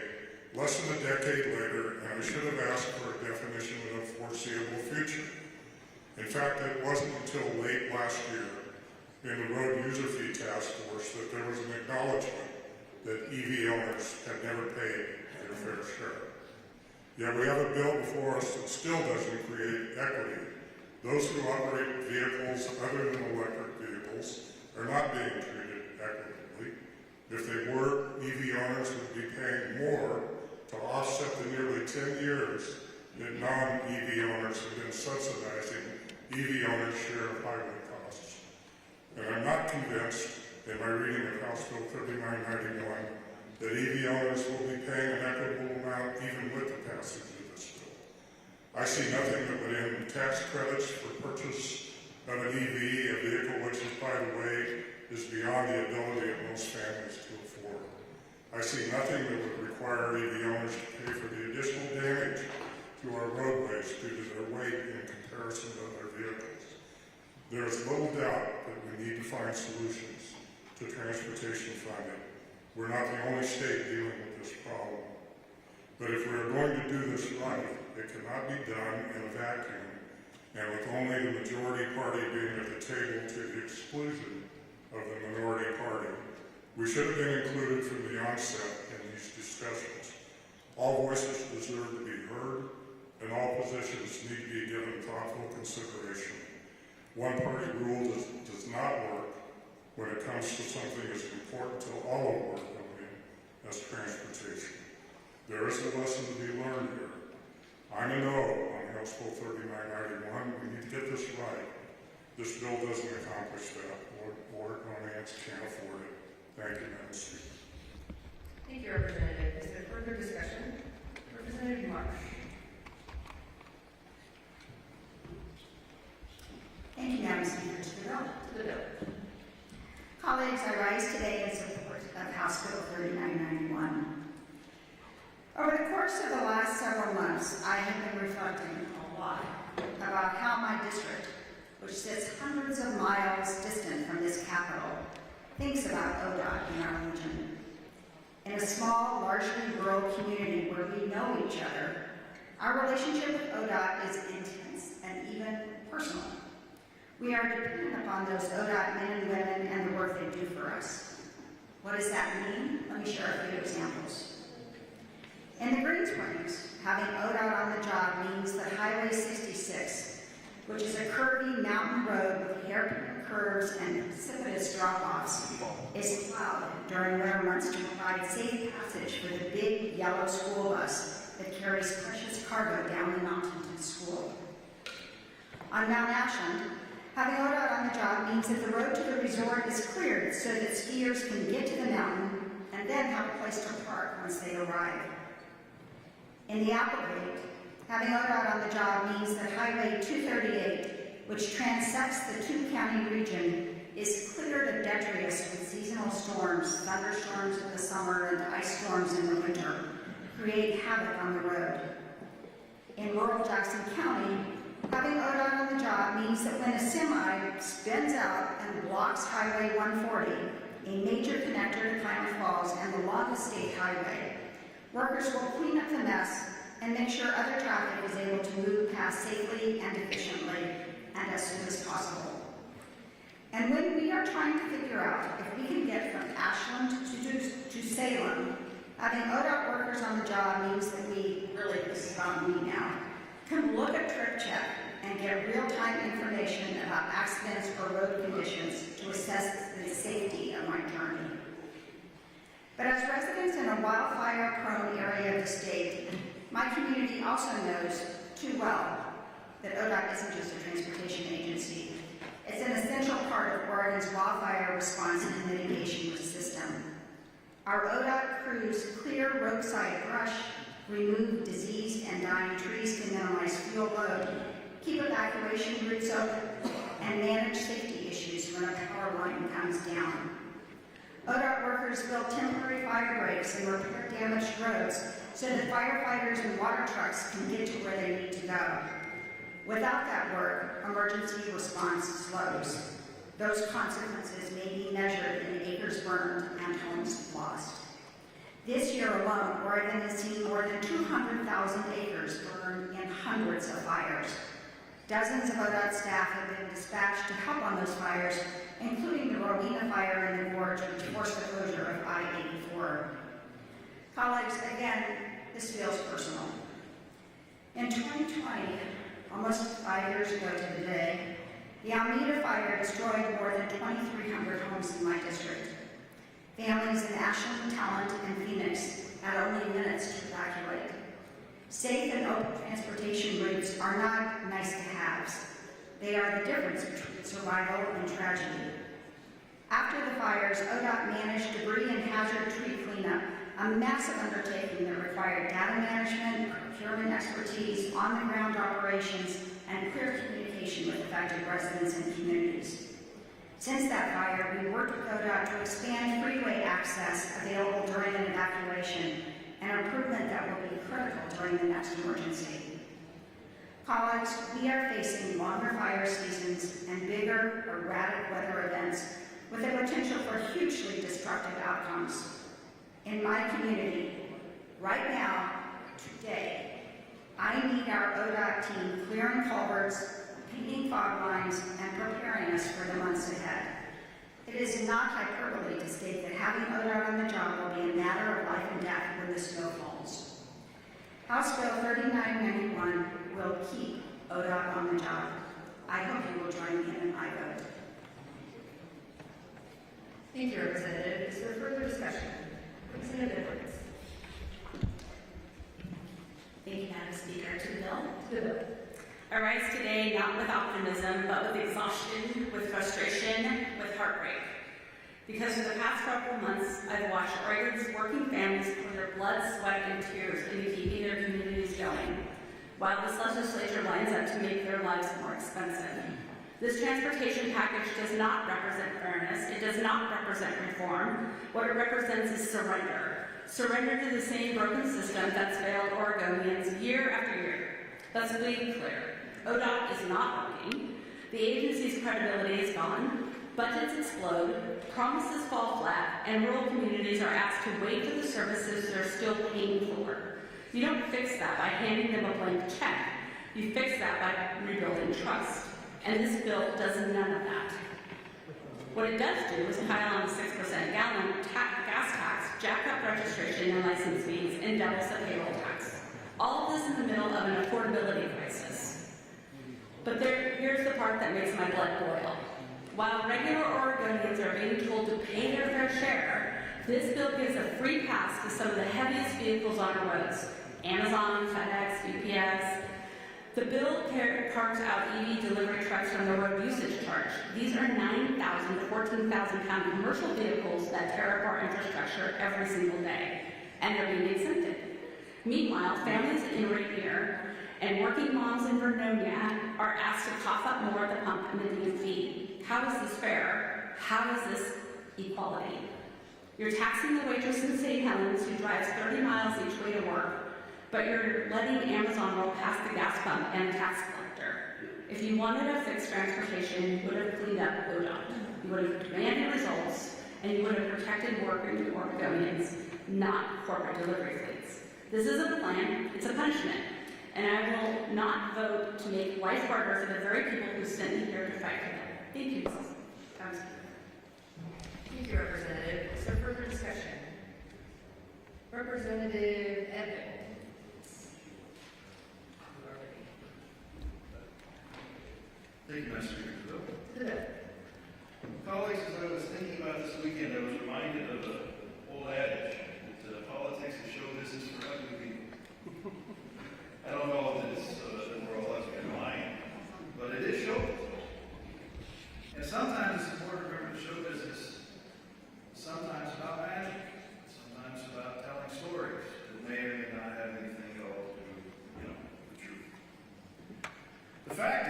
less than a decade later, and I should have asked for a definition of the foreseeable future. In fact, it wasn't until late last year in the Road User Fee Task Force that there was an acknowledgement that EV owners had never paid their fair share. Yet we have a bill before us that still doesn't create equity. Those who operate vehicles other than electric vehicles are not being treated equitably. If they were, EV owners would be paying more to offset the nearly 10 years that non-EV owners have been subsidizing EV owners' share of highway costs. And I'm not convinced, in my reading of House Bill 3991, that EV owners will be paying an equitable amount even with the passage of this bill. I see nothing that would end tax credits for purchase of an EV, a vehicle which, by the way, is beyond the ability of most families to afford. I see nothing that would require EV owners to pay for the additional damage to our roadways due to their weight in comparison to other vehicles. There is little doubt that we need to find solutions to transportation funding. We're not the only state dealing with this problem. But if we are going to do this right, it cannot be done in a vacuum and with only the majority party being at the table to the exclusion of the minority party. We should have been included from the onset in these discussions. All voices deserve to be heard, and all positions need to be given thoughtful consideration. One-party rule does not work when it comes to something as important to all of our building as transportation. There is a lesson to be learned here. I'm a no on House Bill 3991. We need to get this right. This bill doesn't accomplish that, or finance can't afford it. Thank you, Madam Speaker. Thank you, Representative. Is there further discussion? Representative Marsh. Thank you, Madam Speaker. To the bill. To the bill. Colleagues, I rise today in support of House Bill 3991. Over the course of the last several months, I have been reflecting a lot about how my district, which sits hundreds of miles distant from this capital, thinks about ODOT in our region. In a small, largely rural community where we know each other, our relationship with ODOT is intense and even personal. We are dependent upon those ODOT men and women and the work they do for us. What does that mean? Let me share a few examples. In the Green Springs, having ODOT on the job means that Highway 66, which is a curvy mountain road with hairpin curves and precipitous drop-offs, is plowed during winter months to provide safe passage for the big yellow school bus that carries precious cargo down the mountain to the school. On Mount Ashland, having ODOT on the job means that the road to the resort is cleared so that skiers can get to the mountain and then have a place to park once they arrive. In the Applegate, having ODOT on the job means that Highway 238, which transects the two-county region, is cleared of detritus with seasonal storms, thunderstorms in the summer and ice storms in the winter, create havoc on the road. In rural Jackson County, having ODOT on the job means that when a semi spins out and blocks Highway 140, a major connector to Klamath Falls and the longest state highway, workers will clean up the mess and make sure other traffic is able to move past safely and efficiently and as soon as possible. And when we are trying to figure out if we can get from Ashland to Salem, having ODOT workers on the job means that we, really this is about me now, can look at Trip Check and get real-time information about accidents or road conditions to assess the safety of my journey. But as residents in a wildfire-prone area of the state, my community also knows too well that ODOT isn't just a transportation agency. It's an essential part of Oregon's wildfire response and mitigation system. Our ODOT crews clear roadside brush, remove diseased and dying trees to minimize fuel load, keep evacuation routes open, and manage safety issues when a power line comes down. ODOT workers build temporary fire breaks and repair damaged roads so that firefighters and water trucks can get to where they need to go. Without that work, emergency response slows. Those consequences may be measured in acres burned and homes lost. This year alone, Oregon has seen more than 200,000 acres burned in hundreds of fires. Dozens of ODOT staff have been dispatched to help on those fires, including the Rowena fire in the gorge, which forced the closure of I-84. Colleagues, again, this feels personal. In 2020, almost 5 years ago to the day, the Alameda fire destroyed more than 2,300 homes in my district. Families in Ashland, Talent, and Phoenix had only minutes to evacuate. Safe and open transportation routes are not nice-to-haves. They are the difference between survival and tragedy. After the fires, ODOT managed debris and hazard tree cleanup, a massive undertaking that required data management, procurement expertise, on-the-ground operations, and clear communication with affected residents and communities. Since that fire, we worked with ODOT to expand freeway access available during an evacuation, an improvement that will be critical during the next emergency. Colleagues, we are facing longer fire seasons and bigger, erratic weather events with the potential for hugely destructive outcomes. In my community, right now, today, I need our ODOT team clearing culverts, painting fog lines, and preparing us for the months ahead. It is not hyperbole to state that having ODOT on the job will be a matter of life and death when the snow falls. House Bill 3991 will keep ODOT on the job. I hope you will join me in my vote. Thank you, Representative. Is there further discussion? Representative Edwards. Thank you, Madam Speaker. To the bill. To the bill. I rise today not with optimism, but with exhaustion, with frustration, with heartbreak. Because for the past couple months, I've watched Oregon's working families pour their blood, sweat, and tears into keeping their communities going, while this legislature lines up to make their lives more expensive. This transportation package does not represent fairness. It does not represent reform. What it represents is surrender. Surrender to the same broken system that's failed Oregonians year after year. Let's be clear. ODOT is not working. The agency's credibility is gone. Budgets explode. Promises fall flat. And rural communities are asked to wait for the services they're still paying for. You don't fix that by handing them a blank check. You fix that by rebuilding trust. And this bill does none of that. What it does do is pile on a 6% gallon gas tax, jack up registration and license fees, and doubles the payroll tax. All of this in the middle of an affordability crisis. But here's the part that makes my blood boil. While regular Oregonians are being told to pay their fair share, this bill gives a free pass to some of the heaviest vehicles on our roads. Amazon, FedEx, UPS. The bill carves out EV delivery trucks from the road usage charge. These are 9,000 to 14,000 pound commercial vehicles that tear up our infrastructure every single day, and they're being exempted. Meanwhile, families in Rainier and working moms in Vernonia are asked to cough up more at the pump and Indian feed. How is this fair? How is this equality? You're taxing the waitress in St. Helens who drives 30 miles each way to work, but you're letting Amazon roll past the gas pump and a tax collector. If you wanted a fixed transportation, you would have cleaned up ODOT. You would have demanded results, and you would have protected working Oregonians, not corporate delivery fleets. This isn't a plan, it's a punishment. And I will not vote to make life harder for the very people who sent me here to fight for them. Thank you, Madam Speaker. Thank you, Representative. Is there further discussion? Representative Edwards. Thank you, Madam Speaker. To the bill. Colleagues, as I was thinking about this weekend, I was reminded of the old adage that politics is show business for ugly people. I don't know if it's that we're all ugly in mind,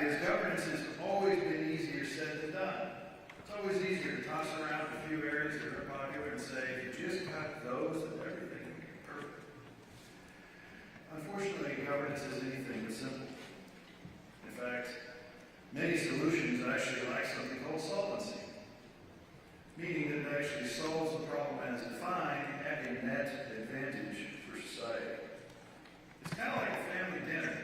fact is, governance has always been easier said than done. It's always easier to toss around a few areas that are popular and say, if you just got those, then everything would be perfect. Unfortunately, governance is anything but simple. In fact, many solutions actually lack something called solvency, meaning that it actually solves the problem as defined at a net advantage for society. It's kind of like a family dinner.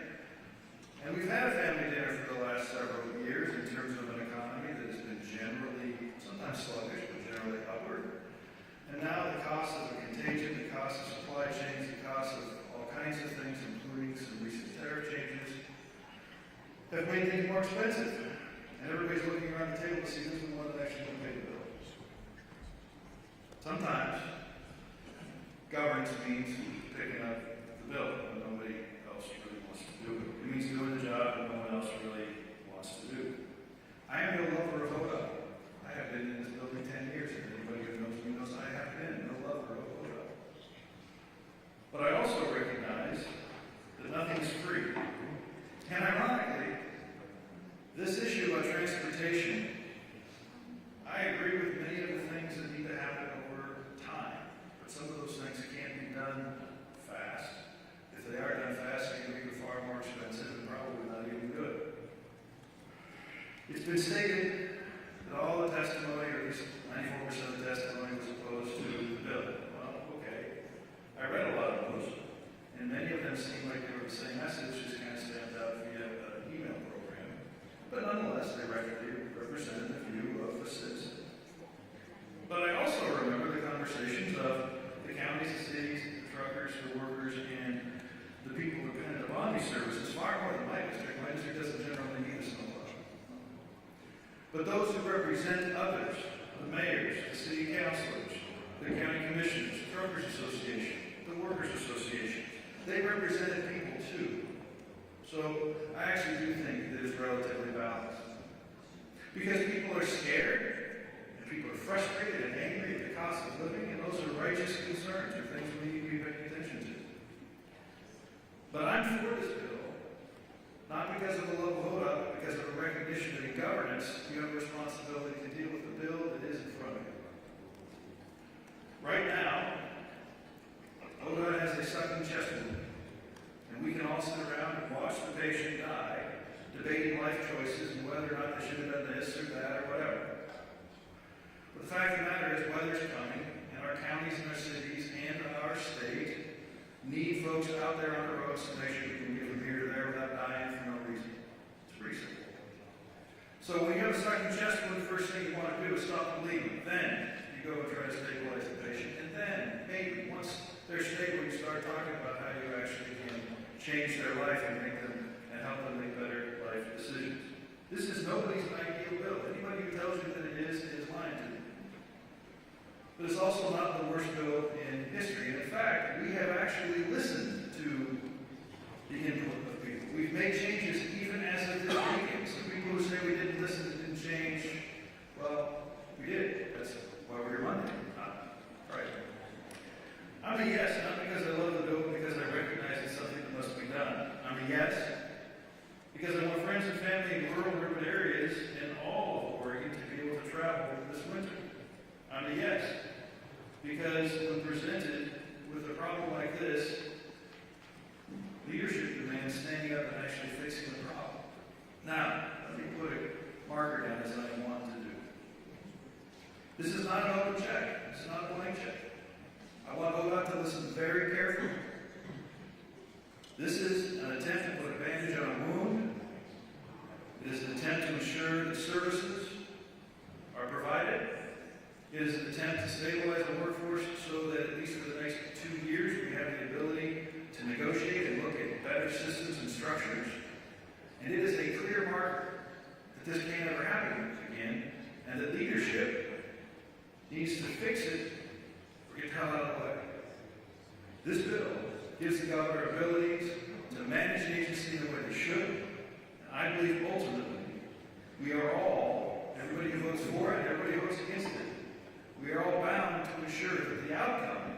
And we've had a family dinner for the last several years in terms of an economy that has been generally, sometimes sluggish, but generally upward. And now the cost of the contagion, the cost of supply chains, the cost of all kinds of things, including some recent tariff changes, have made things more expensive. And everybody's looking around the table to see who's the one that actually will pay the bills. Sometimes governance means picking up the bill when nobody else really wants to do it. It means doing the job that no one else really wants to do. I am no lover of ODA. I have been in this building 10 years, and anybody who knows me knows I have been no lover of ODA. But I also recognize that nothing is free. And ironically, this issue about transportation, I agree with many of the things that need to happen over time. But some of those things can't be done fast. If they are done fast, they can be far more expensive and probably not even good. It's been stated that all the testimony, or at least 94% of the testimony, was opposed to the bill. Well, okay. I read a lot of those, and many of them seemed like they were the same message, just kind of stamped out via an email program. But nonetheless, they represented the view of the citizen. But I also remember the conversations of the counties, the cities, the truckers, the workers, and the people dependent upon these services far more than my district. My district doesn't generally need a snowplow. But those who represent others, the mayors, the city councilors, the county commissioners, the truckers association, the workers association, they represented people too. So I actually do think that it's relatively balanced. Because people are scared, and people are frustrated and angry at the cost of living, and those are righteous concerns, or things we need to be paying attention to. But I'm for this bill, not because of a love of ODA, but because of a recognition that in governance, you have a responsibility to deal with the bill that is in front of you. Right now, ODA has a sucking chest wound, and we can all sit around and watch the patient die, debating life choices and whether or not they should have done this or that or whatever. But the fact of the matter is, weather's coming, and our counties and our cities and our state need folks out there on the roads to make sure we can get from here to there without dying for no reason. It's pretty simple. So when you have a sucking chest wound, the first thing you want to do is stop the bleeding. Then you go and try to stabilize the patient. And then, maybe, once they're stable, you start talking about how you actually can change their life and make them and help them make better life decisions. This is nobody's ideal bill. Anybody who tells you that it is lying to you. But it's also not the worst bill in history. And in fact, we have actually listened to the input of people. We've made changes even as of this weekend. Some people who say we didn't listen, it didn't change. Well, we did. That's why we're Monday. Right. I'm a yes, not because I love the bill, but because I recognize it's something that must be done. I'm a yes because I want friends and family in rural urban areas in all of Oregon to be able to travel this winter. I'm a yes because when presented with a problem like this, leadership demands standing up and actually fixing the problem. Now, let me put a marker down as I want to do. This is not an open check. This is not a blank check. I want ODOT to listen very carefully. This is an attempt to put a bandage on a wound. It is an attempt to ensure that services are provided. It is an attempt to stabilize the workforce so that at least for the next 2 years we have the ability to negotiate and look at better systems and structures. And it is a clear marker that this can't ever happen again, and that leadership needs to fix it or get the hell out of the way. This bill gives the governor abilities to manage the agency the way they should. And I believe ultimately we are all, everybody who votes for it, everybody who votes against it, we are all bound to ensure that the outcome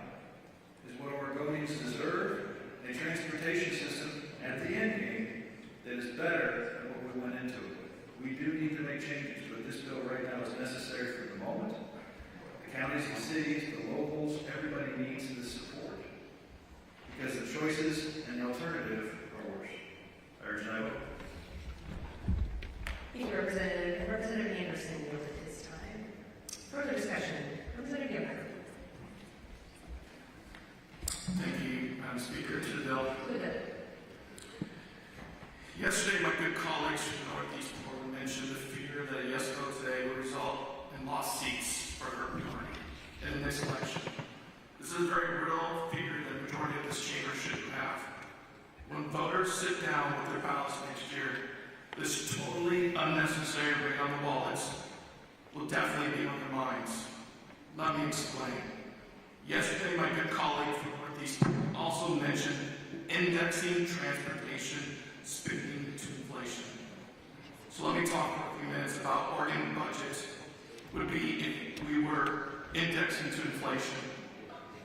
is what Oregonians deserve, a transportation system at the end game that is better than what we went into it. We do need to make changes, but this bill right now is necessary for the moment. The counties, the cities, the locals, everybody needs this support. Because the choices and the alternative are worse. I urge my vote. Thank you, Representative. And Representative Anderson yields at this time. Further discussion. Representative Gilbert. Thank you, Madam Speaker. To the bill. Good. Yesterday, my good colleagues from Northeast Portland mentioned the fear that a yes vote today will result in lost seats for her majority in the next election. This is a very real fear that the majority of this chamber should have. When voters sit down with their ballots next year, this totally unnecessary rate on the wallets will definitely be on their minds. Let me explain. Yesterday, my good colleague from Northeast also mentioned indexing transportation spending to inflation. So let me talk for a few minutes about Oregon budget would be if we were indexing to inflation.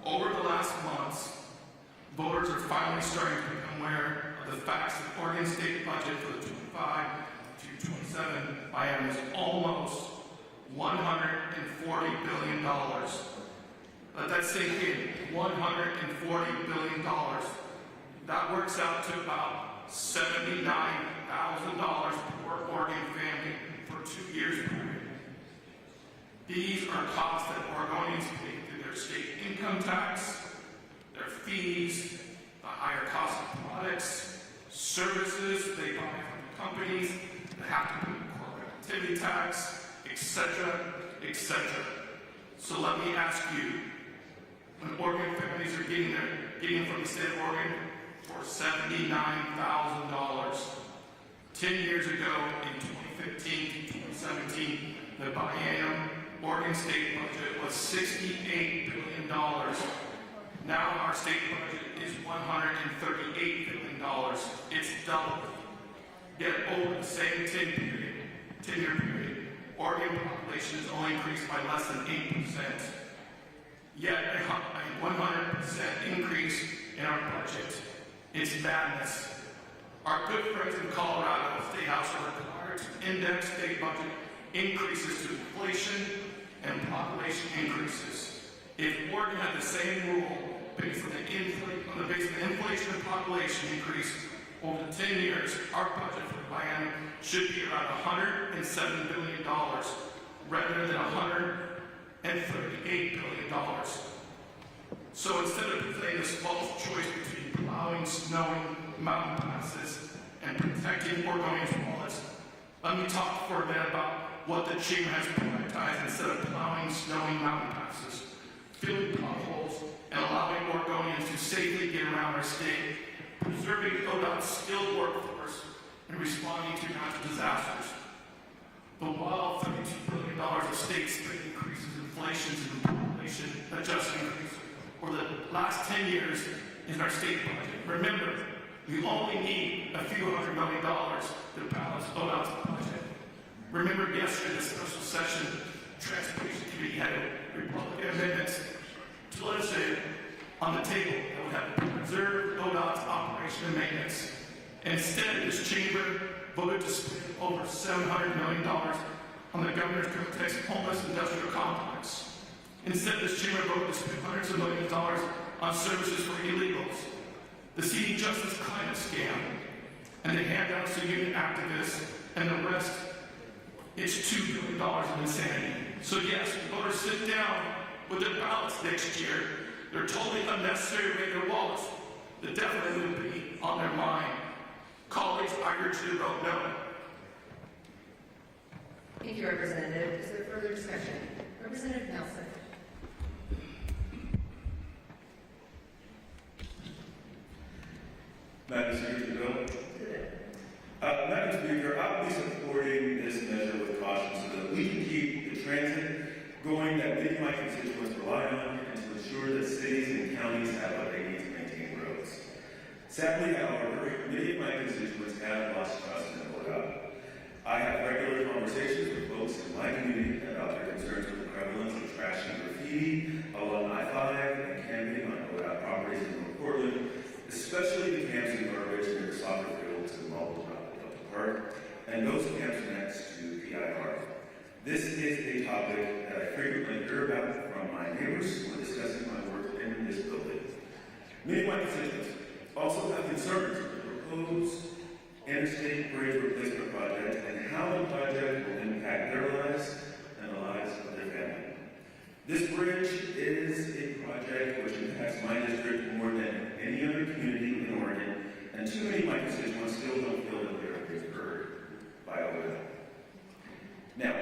Over the last months, voters are finally starting to become aware of the facts that Oregon state budget for the 25 to 27 biennium is almost $140 billion. Let that sink in, $140 billion. That works out to about $79,000 per Oregon family for 2 years period. These are costs that Oregonians pay through their state income tax, their fees, the higher cost of products, services they buy from companies that have to pay corporate activity tax, etc., etc. So let me ask you, when Oregon families are getting from the state of Oregon for $79,000. 10 years ago, in 2015 to 2017, the biennium Oregon state budget was $68 billion. Now our state budget is $138 billion. It's doubled. Yet over the same 10-year period, Oregon population has only increased by less than 8%. Yet a 100% increase in our budget. It's madness. Our good friends in Colorado State House are required to index state budget increases to inflation and population increases. If Oregon had the same rule based on the basis of inflation and population increase over the 10 years, our budget for the biennium should be around $107 billion rather than $138 billion. So instead of playing this false choice between plowing, snowing, mountain passes, and protecting Oregonians' wallets, let me talk for a minute about what the chamber has prioritized instead of plowing, snowing, mountain passes, filling potholes, and allowing Oregonians to safely get around our state, preserving ODOT's skilled workforce, and responding to natural disasters. But while $32 billion of state spending increases inflation and population adjusted increase over the last 10 years in our state budget, remember, we only need a few $100 million to balance ODOT's budget. Remember yesterday, the special session Transportation Committee had Republican amendments to legislate on the table that would have preserved ODOT's operation and maintenance. Instead, this chamber voted to spend over $700 million on the governor's Texas homeless industrial complex. Instead, this chamber voted to spend hundreds of millions of dollars on services for illegals, the CD Justice climate scam, and the handouts to union activists, and the rest. It's $2 billion of insanity. So yes, voters sit down with their ballots next year. They're totally unnecessary to make their wallets. That definitely will be on their mind. Colleagues, I urge you to vote no. Thank you, Representative. Is there further discussion? Representative Nelson. Madam Speaker, to the bill. Madam Speaker, I'll be supporting this measure with caution so that we can keep the transit going that many of my constituents rely on and to ensure that cities and counties have what they need to maintain roads. Sadly, however, many of my constituents have lost trust in ODOT. I have regular conversations with folks in my community about their concerns with the prevalence of trash and graffiti along I-5 and camping on ODOT properties in North Portland, especially the camps and garbage near the soccer fields and Marble Delta Park, and those camps next to PIR. This is a topic that I frequently hear about from my neighbors when discussing my work in this building. Many of my constituents also have concerns with the proposed interstate bridge replacement project and how the project will impact their lives and the lives of their family. This bridge is a project which impacts my district more than any other community in Oregon, and too many of my constituents still don't feel that they are being heard by ODOT. Now,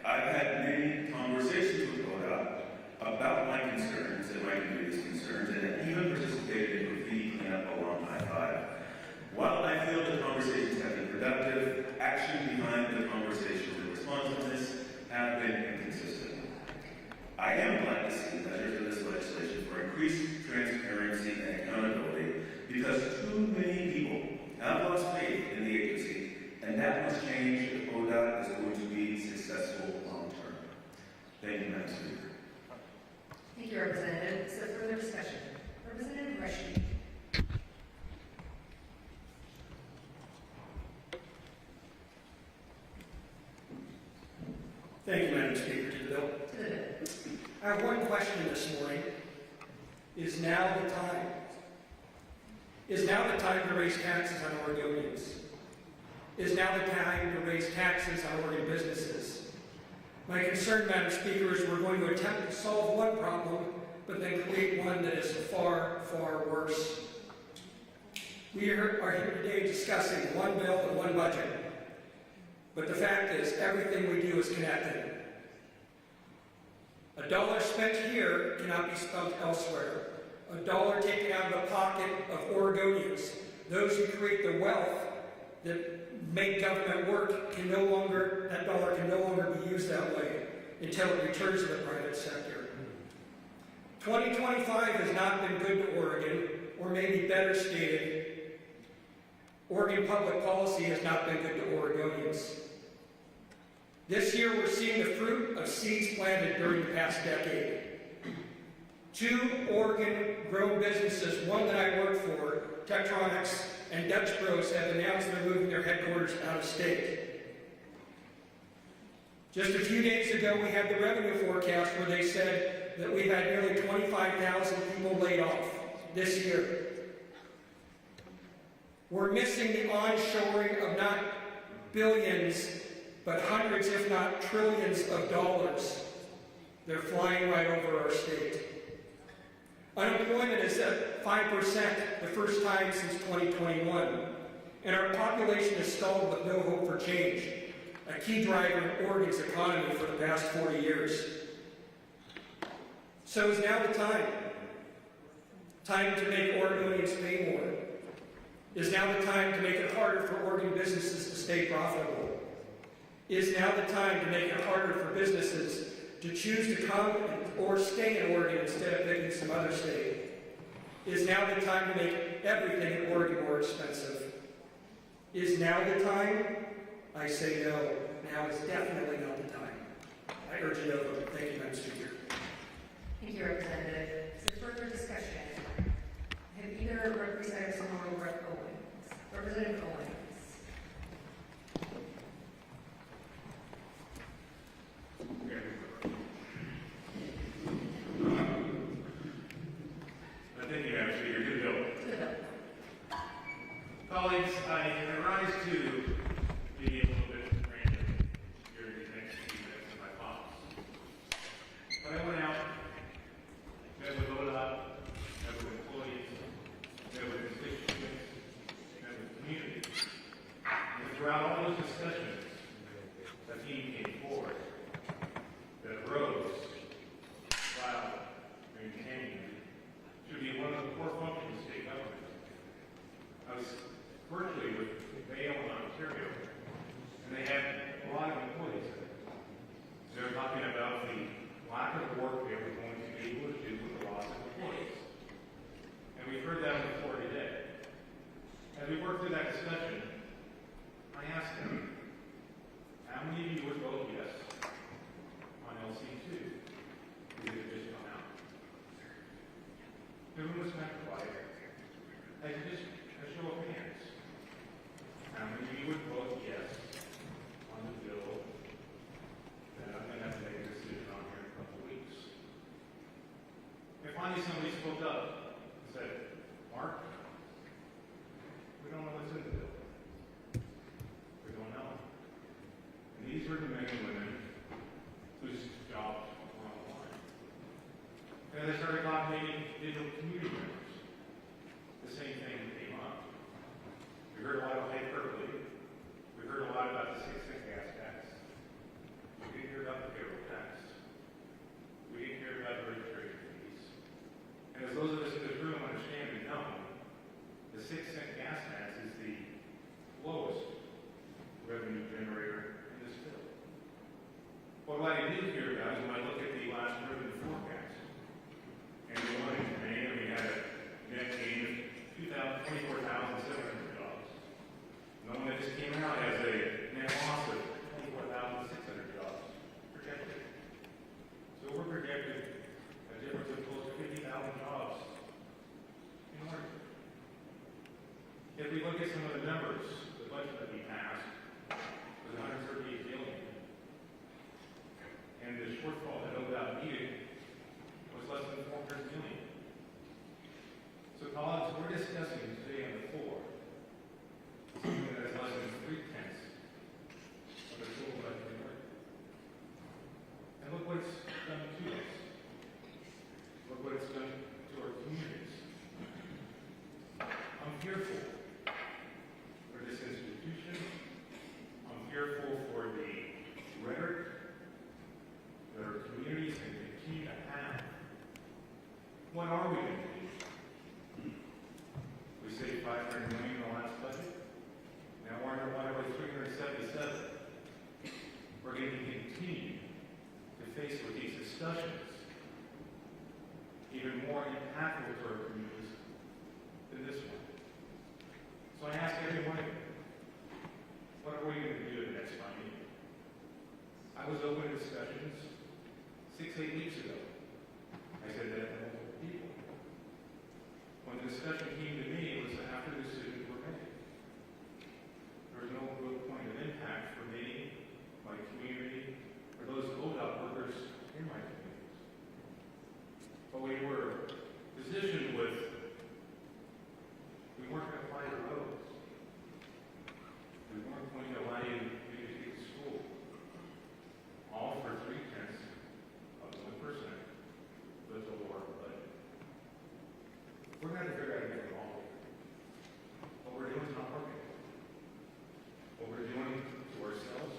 I've had many conversations with ODOT about my concerns and my community's concerns, and have even participated in graffiti cleanup along I-5. While I feel the conversations have been productive, action behind the conversations and responsiveness have been inconsistent. I am glad to see measures in this legislation for increased transparency and accountability because too many people have lost faith in the agency, and that must change if ODOT is going to be successful long-term. Thank you, Madam Speaker. Thank you, Representative. Is there further discussion? Representative Rashid. Thank you, Madam Speaker. To the bill. To the bill. I have one question this morning. Is now the time? Is now the time to raise taxes on Oregonians? Is now the time to raise taxes on Oregon businesses? My concern, Madam Speaker, is we're going to attempt to solve one problem, but then create one that is far, far worse. We are here today discussing one bill and one budget. But the fact is, everything we do is connected. A dollar spent here cannot be spent elsewhere. A dollar taken out of the pocket of Oregonians, those who create the wealth that make government work, that dollar can no longer be used that way until it returns to the private sector. 2025 has not been good to Oregon, or maybe better stated, Oregon public policy has not been good to Oregonians. This year we're seeing the fruit of seeds planted during the past decade. 2 Oregon-grown businesses, one that I work for, Tektronix and Dutch Bros, have announced they're moving their headquarters out of state. Just a few days ago, we had the revenue forecast where they said that we've had nearly 25,000 people laid off this year. We're missing the onshoring of not billions, but hundreds, if not trillions of dollars. They're flying right over our state. Unemployment is at 5% the first time since 2021, and our population is stalled with no hope for change, a key driver in Oregon's economy for the past 40 years. So is now the time. Time to make Oregonians pay more. Is now the time to make it harder for Oregon businesses to stay profitable. Is now the time to make it harder for businesses to choose to come or stay in Oregon instead of picking some other state. Is now the time to make everything in Oregon more expensive. Is now the time? I say no. Now is definitely not the time. I urge a no vote. Thank you, Madam Speaker. Thank you, Representative. Is there further discussion? Have either Representative Simone or Rep. Owens? Representative Owens. Thank you, Madam Speaker. To the bill. To the bill. Colleagues, I rise to be a little bit random during the next few minutes of my thoughts. somebody spoke up and said, Mark, we don't know what's in the bill. We don't know. And these were the men and women whose jobs were on the line. And they started nominating digital community members. The same thing came up. We heard a lot about hyperbole. We heard a lot about the 6-cent gas tax. We didn't hear about the payroll tax. We didn't hear about the registration fees. And as those of us in this room understand and know, the 6-cent gas tax is the lowest revenue generator in this bill. But what I did hear about is when I look at the last revenue forecast, and we went into May and we had a net gain of 24,700 jobs. The one that just came out has a net loss of 24,600 jobs projected. So we're projecting a difference of close to 50,000 jobs in Oregon. If we look at some of the numbers, the budget that we passed was $138 billion. And the shortfall that ODOT needed was less than $400 million. So colleagues, we're discussing today on the floor something that is less than 3/10 of the total budget in Oregon. And look what it's done to us. Look what it's done to our communities. I'm fearful for this institution. I'm fearful for the rhetoric that our communities can continue to have. What are we going to do? We saved $500 million in the last budget. Now we're under $377. We're going to continue to face with these discussions even more impactful to our communities than this one. So I ask everyone, what are we going to do in the next 5 years? I was open to discussions 6-8 weeks ago. I said that to multiple people. When the discussion came to me, it was after the decisions were made. There was no real point of impact for me, my community, or those ODOT workers in my communities. But we were positioned with, we weren't going to fly the roads. We weren't going to allow you to get to school. All for 3/10 of 1%, but it's a lower budget. We're going to figure out how to get it all. What we're doing is not working. What we're doing to ourselves,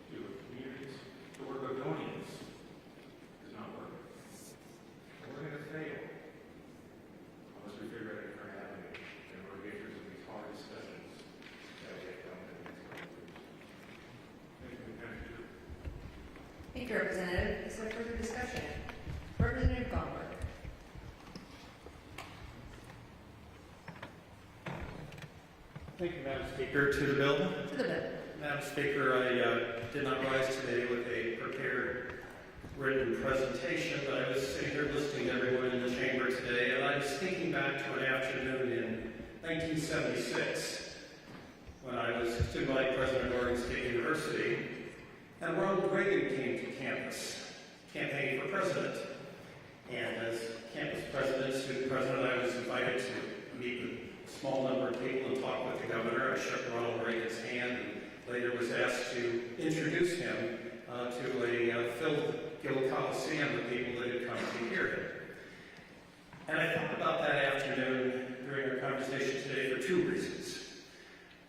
to our communities, to our Oregonians, is not working. And we're going to fail unless we figure out a different avenue in order to get through some of these hard discussions that we have done in the next couple of years. Thank you, Manager. Thank you, Representative. Is there further discussion? Representative Gomberg. Thank you, Madam Speaker. To the bill. To the bill. Madam Speaker, I did not rise today with a prepared written presentation, but I was sitting here listening to everyone in the chamber today, and I was thinking back to an afternoon in 1976 when I was student body president of Oregon State University, and Ronald Reagan came to campus campaigning for president. And as campus president, student president, I was invited to meet with a small number of people and talk with the governor. I shook Ronald Reagan's hand and later was asked to introduce him to a filled Gill Coliseum of people that had come to hear him. And I thought about that afternoon during our conversation today for two reasons.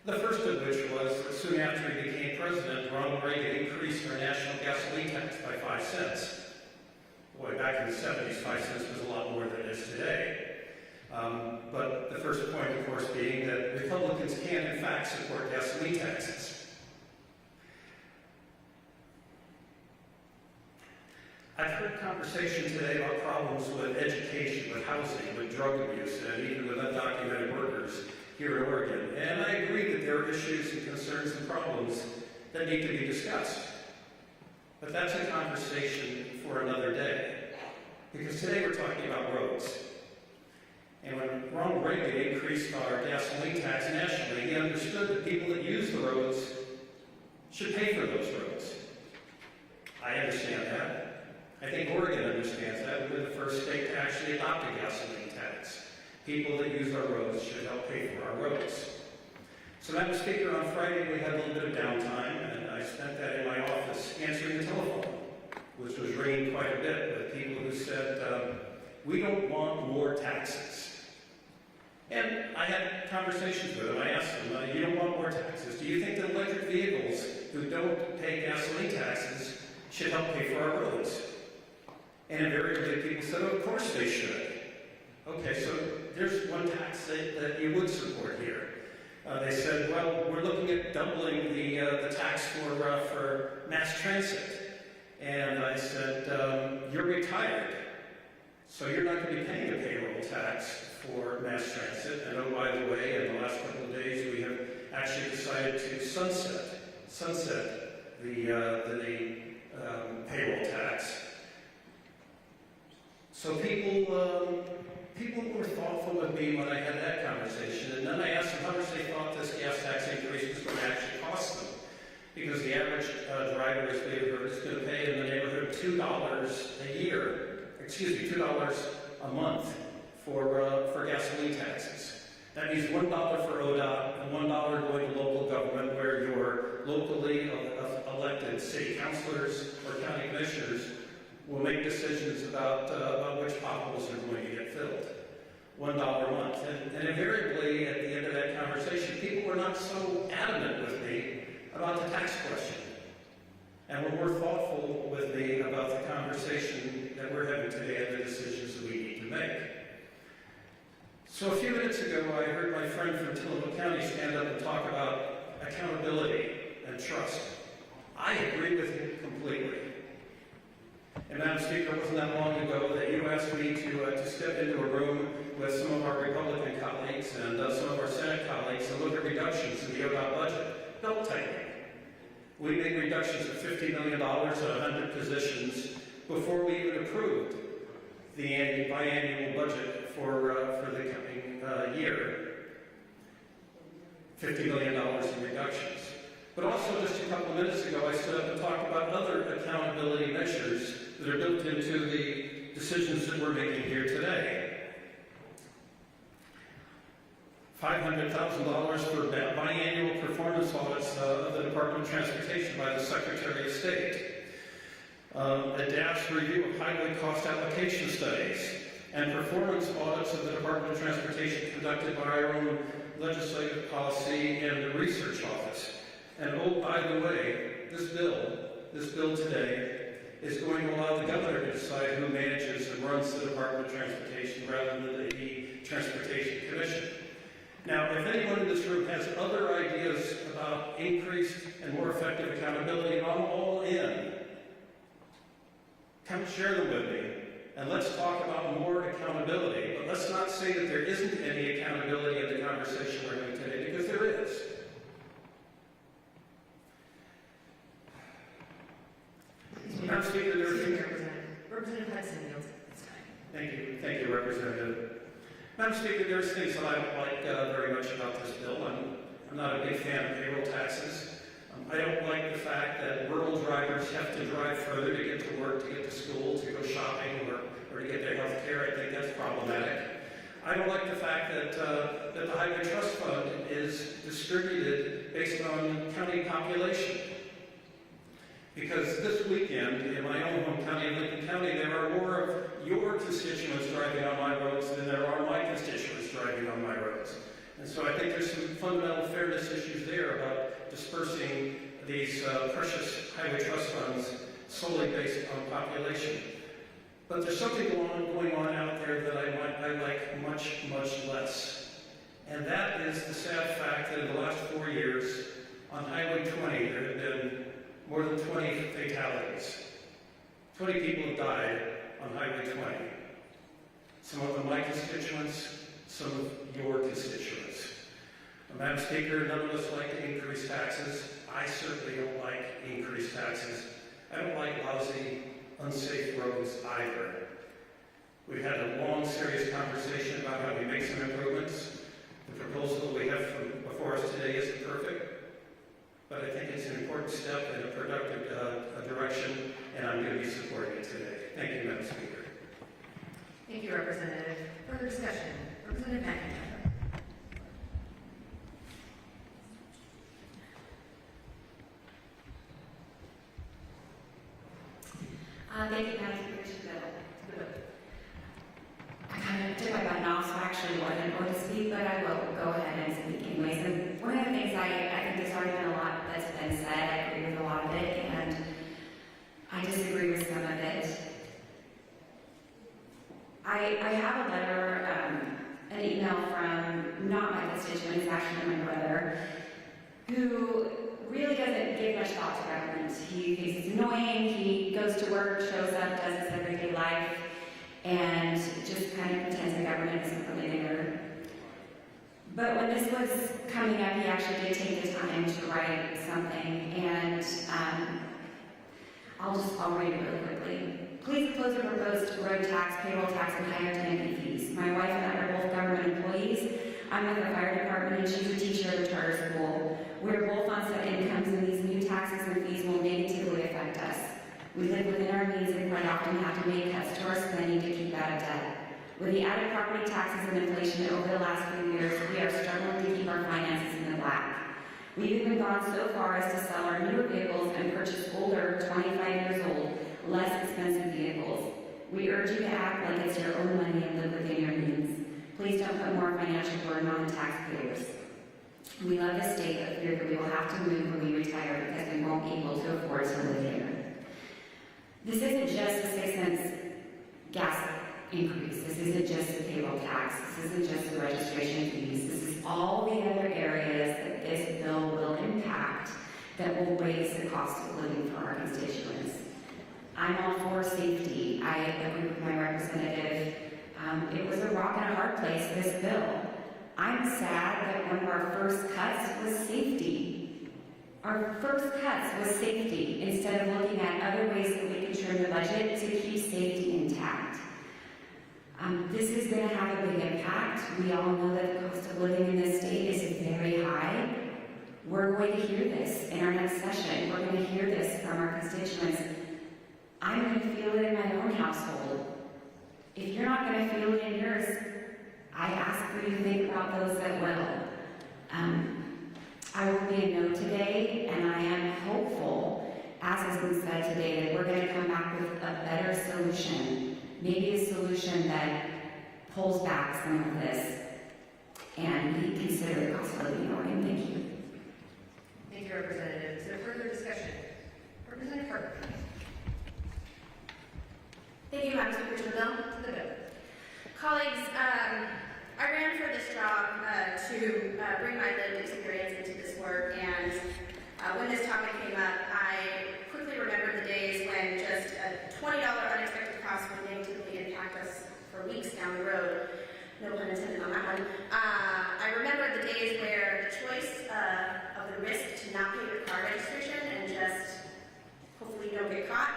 The first of which was that soon after he became president, Ronald Reagan increased our national gasoline tax by 5 cents. Boy, back in the 70s, 5 cents was a lot more than it is today. But the first point, of course, being that Republicans can, in fact, support gasoline taxes. I've heard conversation today about problems with education, with housing, with drug abuse, and even with undocumented workers here in Oregon. And I agree that there are issues and concerns and problems that need to be discussed. But that's a conversation for another day. Because today we're talking about roads. And when Ronald Reagan increased our gasoline tax nationally, he understood that people that use the roads should pay for those roads. I understand that. I think Oregon understands that. We're the first first state to actually adopt a gasoline tax. People that use our roads should help pay for our roads. So, Madam Speaker, on Friday we had a little bit of downtime, and I spent that in my office answering the telephone, which was ringing quite a bit with people who said, we don't want more taxes. And I had conversations with them. I asked them, you don't want more taxes. Do you think that electric vehicles who don't pay gasoline taxes should help pay for our roads? And invariably people said, oh, of course they should. Okay, so there's one tax that you would support here. They said, well, we're looking at doubling the tax for mass transit. And I said, you're retired, so you're not going to be paying a payroll tax for mass transit. And oh, by the way, in the last couple of days, we have actually decided to sunset the payroll tax. So people were thoughtful with me when I had that conversation, and then I asked them how much they thought this gas tax increase was going to actually cost them. Because the average driver, as we heard, is going to pay in the neighborhood of $2 a month for gasoline taxes. That means $1 for ODOT and $1 going to local government, where your locally elected city councilors or county commissioners will make decisions about which potholes are going to get filled. $1 a month. And invariably, at the end of that conversation, people were not so adamant with me about the tax question, and were more thoughtful with me about the conversation that we're having today and the decisions that we need to make. So a few minutes ago, I heard my friend from Tillamook County stand up and talk about accountability and trust. I agree with him completely. And Madam Speaker, it wasn't that long ago that you asked me to step into a room with some of our Republican colleagues and some of our Senate colleagues and look at reductions in the ODOT budget. Belt tightening. We made reductions of $50 million at 100 positions before we even approved the biannual budget for the coming year. $50 million in reductions. But also, just a couple of minutes ago, I stood up and talked about other accountability measures that are built into the decisions that we're making here today. $500,000 for biannual performance audits of the Department of Transportation by the Secretary of State. A DAS review of highway cost allocation studies and performance audits of the Department of Transportation conducted by our own Legislative Policy and Research Office. And oh, by the way, this bill today is going to allow the governor to decide who manages and runs the Department of Transportation rather than the Transportation Commission. Now, if anyone in this room has other ideas about increased and more effective accountability, I'm all in. Come share them with me, and let's talk about more accountability. But let's not say that there isn't any accountability in the conversation we're having today, because there is. Madam Speaker, Representative Hudson yields at this time. Thank you, Representative. Madam Speaker, there's things that I don't like very much about this bill. I'm not a big fan of payroll taxes. I don't like the fact that rural drivers have to drive further to get to work, to get to school, to go shopping, or to get their health care. I think that's problematic. I don't like the fact that the Highway Trust Fund is distributed based on county population. Because this weekend, in my own home county of Lincoln County, there are more of your constituents driving on my roads than there are my constituents driving on my roads. And so I think there's some fundamental fairness issues there about dispersing these precious highway trust funds solely based on population. But there's something going on out there that I like much, much less. And that is the sad fact that in the last 4 years, on Highway 20, there have been more than 20 fatalities. 20 people have died on Highway 20. Some of them my constituents, some of your constituents. Madam Speaker, none of us like to increase taxes. I certainly don't like increased taxes. I don't like lousy, unsafe roads either. We've had a long, serious conversation about how we make some improvements. The proposal that we have before us today isn't perfect, but I think it's an important step in a productive direction, and I'm going to be supporting it today. Thank you, Madam Speaker. you, Representative. Further discussion? Representative McIntyre. Thank you, Madam Speaker. I kind of took my button off, so I actually wasn't going to speak, but I will go ahead and speak anyways. And one of the things I think there's already been a lot that's been said. I agree with a lot of it, and I disagree with some of it. I have a letter, an email from not my constituent, it's actually my brother, who really doesn't give much thought to government. He thinks it's annoying, he goes to work, shows up, does his everyday life, and just kind of pretends the government isn't really there. But when this was coming up, he actually did take the time to write something, and I'll read it really quickly. Please oppose the proposed road tax, payroll tax, and higher tenant fees. My wife and I are both government employees. I'm with the fire department and she's a teacher at a charter school. We're both on set incomes and these new taxes and fees will negatively affect us. We live within our means and quite often have to make cuts to our spending to keep out of debt. With the added property taxes and inflation over the last few years, we are struggling to keep our finances in the black. We've even gone so far as to sell our newer vehicles and purchase older, 25 years old, less expensive vehicles. We urge you to act like it's your own money and live within your means. Please don't put more financial burden on the taxpayers. We love this state, but fear that we will have to move when we retire because we won't be able to afford to live here. This isn't just the 6 cents gas increase. This isn't just the payroll tax. This isn't just the registration fees. This is all the other areas that this bill will impact that will raise the cost of living for our constituents. I'm all for safety. I agree with my representative. It was a rock and a hard place, this bill. I'm sad that one of our first cuts was safety. Our first cuts was safety instead of looking at other ways that we can trim the budget to keep safety intact. This is going to have a big impact. We all know that the cost of living in this state is very high. We're going to hear this in our next session. We're going to hear this from our constituents. I'm going to feel it in my own household. If you're not going to feel it in yours, I ask for you to think about those that will. I will be a no today, and I am hopeful, as has been said today, that we're going to come back with a better solution. Maybe a solution that pulls back some of this and we consider the cost of living in Oregon. Thank you. Thank you, Representative. Is there further discussion? Representative Harper. Thank you, Madam Speaker, to the bill. To the bill. Colleagues, I ran for this job to bring my lived experience into this work, and when this topic came up, I quickly remembered the days when just a $20 unexpected cost would negatively impact us for weeks down the road. No pun intended on that one. I remember the days where the choice of the risk to not pay your car registration and just hopefully you don't get caught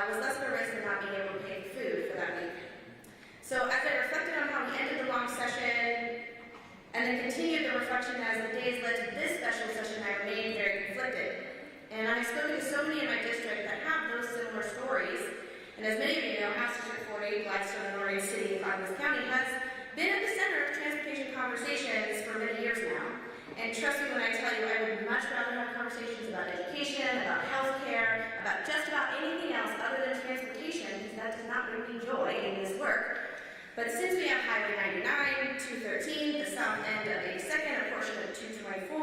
was less of a risk than not being able to pay for food for that week. So as I reflected on how we ended the long session and then continued the reflection as the days led to this special session, I remained very conflicted. And I've spoken to so many in my district that have those similar stories. And as many of you know, House District 40, Blackstone, and Oregon City, Clovis County has been at the center of transportation conversations for many years now. And trust me when I tell you, I would much rather have conversations about education, about healthcare, about just about anything else other than transportation, because that does not bring me joy in this work. But since we have Highway 99, 213, the south end of 82nd, a portion of 224,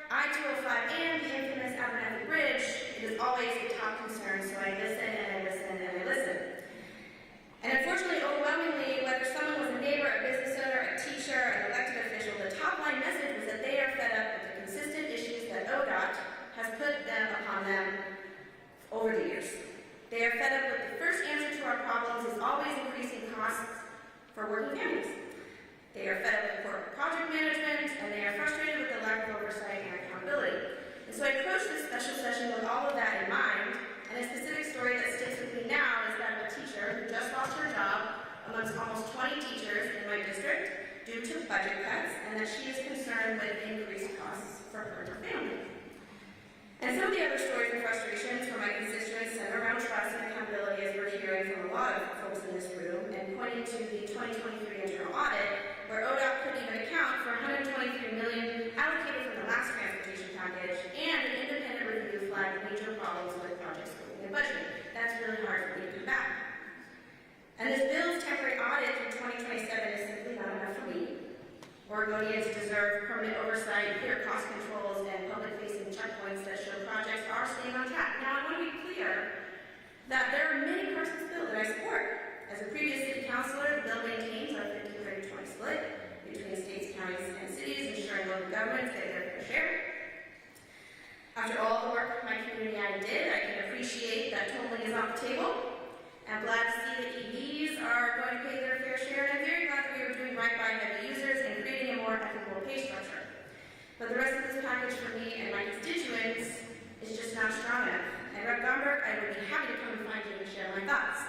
I-205, and the infamous Abernathy Bridge, it is always a top concern, so I listen and I listen and I listen. And unfortunately, overwhelmingly, whether someone was a neighbor, a business owner, a teacher, an elected official, the top line message was that they are fed up with the consistent issues that ODOT has put upon them over the years. They are fed up with the first answer to our problems is always increasing costs for working families. They are fed up with poor project management, and they are frustrated with the lack of oversight and accountability. And so I approached this special session with all of that in mind, and a specific story that sticks with me now is that of a teacher who just lost her job amongst almost 20 teachers in my district due to budget cuts, and that she is concerned with increased costs for her and her family. And some of the other stories and frustrations from my constituents center around trust and accountability, as we're hearing from a lot of folks in this room, and pointing into the 2023 internal audit, where ODOT could even account for $123 million allocated from the last transportation package, and an independent review flagged major problems with project scoping and budgeting. That's really hard for me to come back. And this bill's temporary audit through 2027 is simply not enough for me. Oregonians deserve permanent oversight, clear cost controls, and public-facing checkpoints that show projects are staying on track. Now, I want to be clear that there are many parts of this bill that I support. As a previous city councilor, the bill maintains our 50-30-20 split between states, counties, and cities, ensuring local governments get their fair share. After all the work my community and I did, I can appreciate that totaling is off the table. I'm glad to see that EVs are going to pay their fair share, and I'm very glad that we are doing right by heavy users and creating a more equitable pay structure. But the rest of this package for me and my constituents is just not strong enough. And Rep. Gomberg, I would be happy to come and find you and share my thoughts.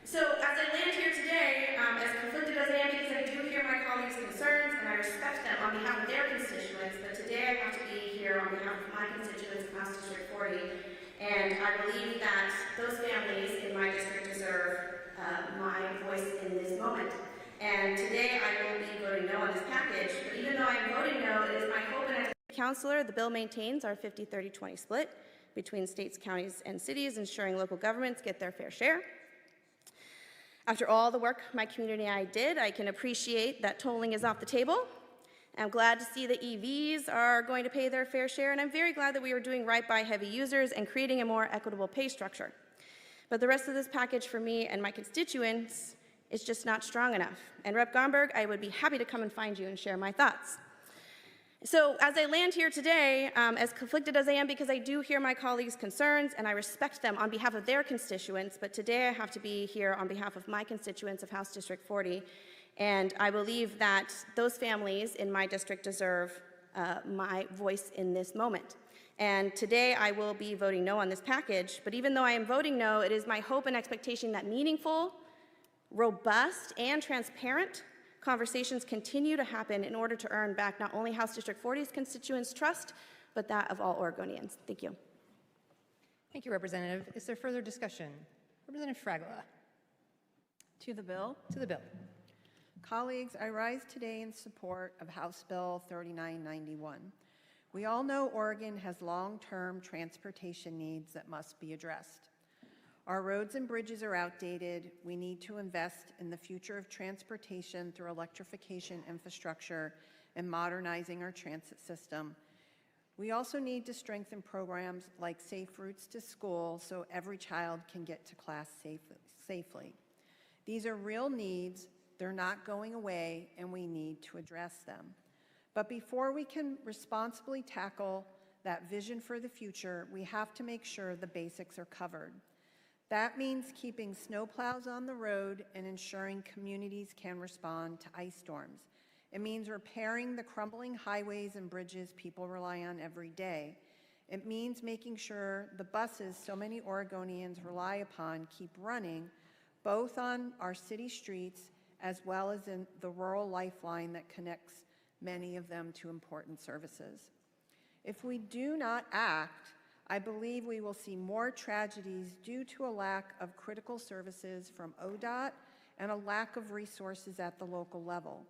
So as I land here today, as conflicted as I am, because I do hear my colleagues' concerns and I respect them on behalf of their constituents, but today I have to be here on behalf of my constituents in House District 40. And I believe that those families in my district deserve my voice in this moment. And today I will be voting no on this package, but even though I'm voting no, it is my hope and Councilor, the bill maintains our 50-30-20 split between states, counties, and cities, ensuring local governments get their fair share. After all the work my community and I did, I can appreciate that tolling is off the table. I'm glad to see that EVs are going to pay their fair share, and I'm very glad that we are doing right by heavy users and creating a more equitable pay structure. But the rest of this package for me and my constituents is just not strong enough. And Rep. Gomberg, I would be happy to come and find you and share my thoughts. So as I land here today, as conflicted as I am, because I do hear my colleagues' concerns and I respect them on behalf of their constituents, but today I have to be here on behalf of my constituents of House District 40. And I believe that those families in my district deserve my voice in this moment. And today I will be voting no on this package, but even though I am voting no, it is my hope and expectation that meaningful, robust, and transparent conversations continue to happen in order to earn back not only House District 40's constituents' trust, but that of all Oregonians. Thank you. Thank you, Representative. Is there further discussion? Representative Fragola. To the bill. To the bill. Colleagues, I rise today in support of House Bill 3991. We all know Oregon has long-term transportation needs that must be addressed. Our roads and bridges are outdated. We need to invest in the future of transportation through electrification infrastructure and modernizing our transit system. We also need to strengthen programs like Safe Routes to School so every child can get to class safely. These are real needs. They're not going away, and we need to address them. But before we can responsibly tackle that vision for the future, we have to make sure the basics are covered. That means keeping snowplows on the road and ensuring communities can respond to ice storms. It means repairing the crumbling highways and bridges people rely on every day. It means making sure the buses so many Oregonians rely upon keep running, both on our city streets as well as in the rural lifeline that connects many of them to important services. If we do not act, I believe we will see more tragedies due to a lack of critical services from ODOT and a lack of resources at the local level.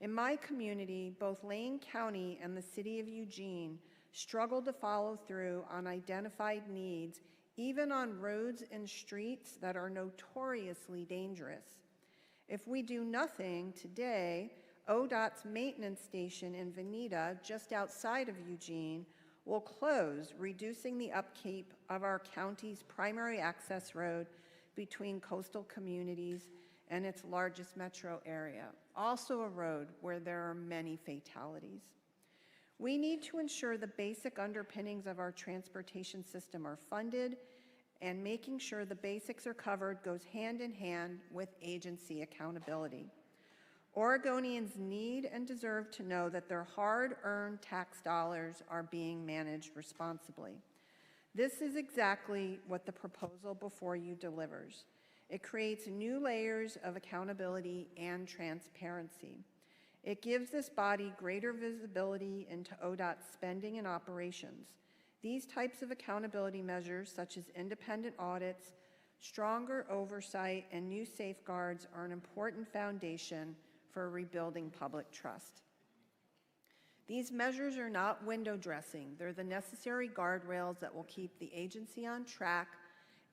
In my community, both Lane County and the City of Eugene struggle to follow through on identified needs, even on roads and streets that are notoriously dangerous. If we do nothing today, ODOT's maintenance station in Veneta, just outside of Eugene, will close, reducing the upkeep of our county's primary access road between coastal communities and its largest metro area, also a road where there are many fatalities. We need to ensure the basic underpinnings of our transportation system are funded, and making sure the basics are covered goes hand in hand with agency accountability. Oregonians need and deserve to know that their hard-earned tax dollars are being managed responsibly. This is exactly what the proposal before you delivers. It creates new layers of accountability and transparency. It gives this body greater visibility into ODOT's spending and operations. These types of accountability measures, such as independent audits, Stronger oversight and new safeguards are an important foundation for rebuilding public trust. These measures are not window dressing. They're the necessary guardrails that will keep the agency on track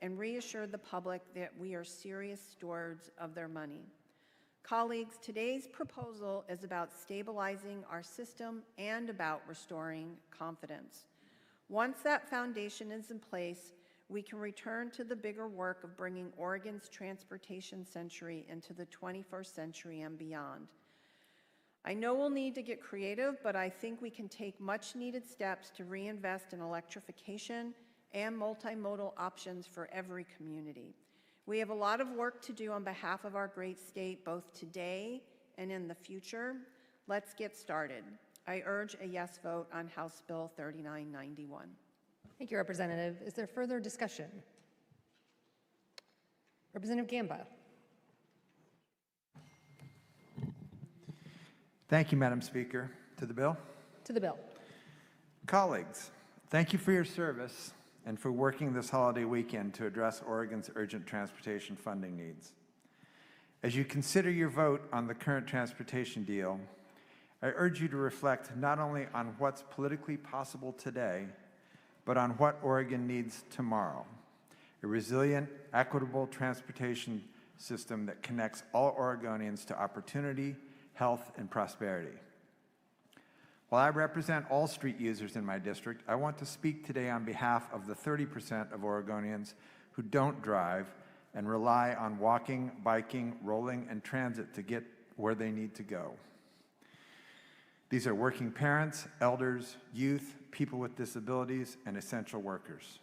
and reassure the public that we are serious stewards of their money. Colleagues, today's proposal is about stabilizing our system and about restoring confidence. Once that foundation is in place, we can return to the bigger work of bringing Oregon's transportation century into the 21st century and beyond. I know we'll need to get creative, but I think we can take much needed steps to reinvest in electrification and multimodal options for every community. We have a lot of work to do on behalf of our great state, both today and in the future. Let's get started. I urge a yes vote on House Bill 3991. Thank you, Representative. Is there further discussion? Representative Gamba. Thank you, Madam Speaker. To the bill? To the bill. Colleagues, thank you for your service and for working this holiday weekend to address Oregon's urgent transportation funding needs. As you consider your vote on the current transportation deal, I urge you to reflect not only on what's politically possible today, but on what Oregon needs tomorrow: a resilient, equitable transportation system that connects all Oregonians to opportunity, health, and prosperity. While I represent all street users in my district, I want to speak today on behalf of the 30% of Oregonians who don't drive and rely on walking, biking, rolling, and transit to get where they need to go. These are working parents, elders, youth, people with disabilities, and essential workers.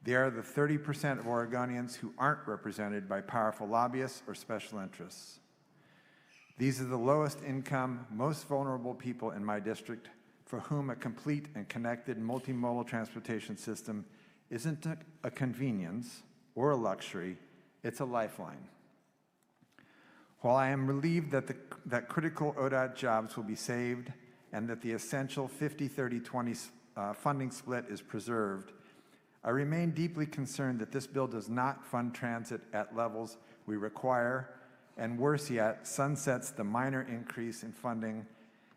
They are the 30% of Oregonians who aren't represented by powerful lobbyists or special interests. These are the lowest income, most vulnerable people in my district for whom a complete and connected multimodal transportation system isn't a convenience or a luxury, it's a lifeline. While I am relieved that critical ODOT jobs will be saved and that the essential 50-30-20 funding split is preserved, I remain deeply concerned that this bill does not fund transit at levels we require, and worse yet, sunsets the minor increase in funding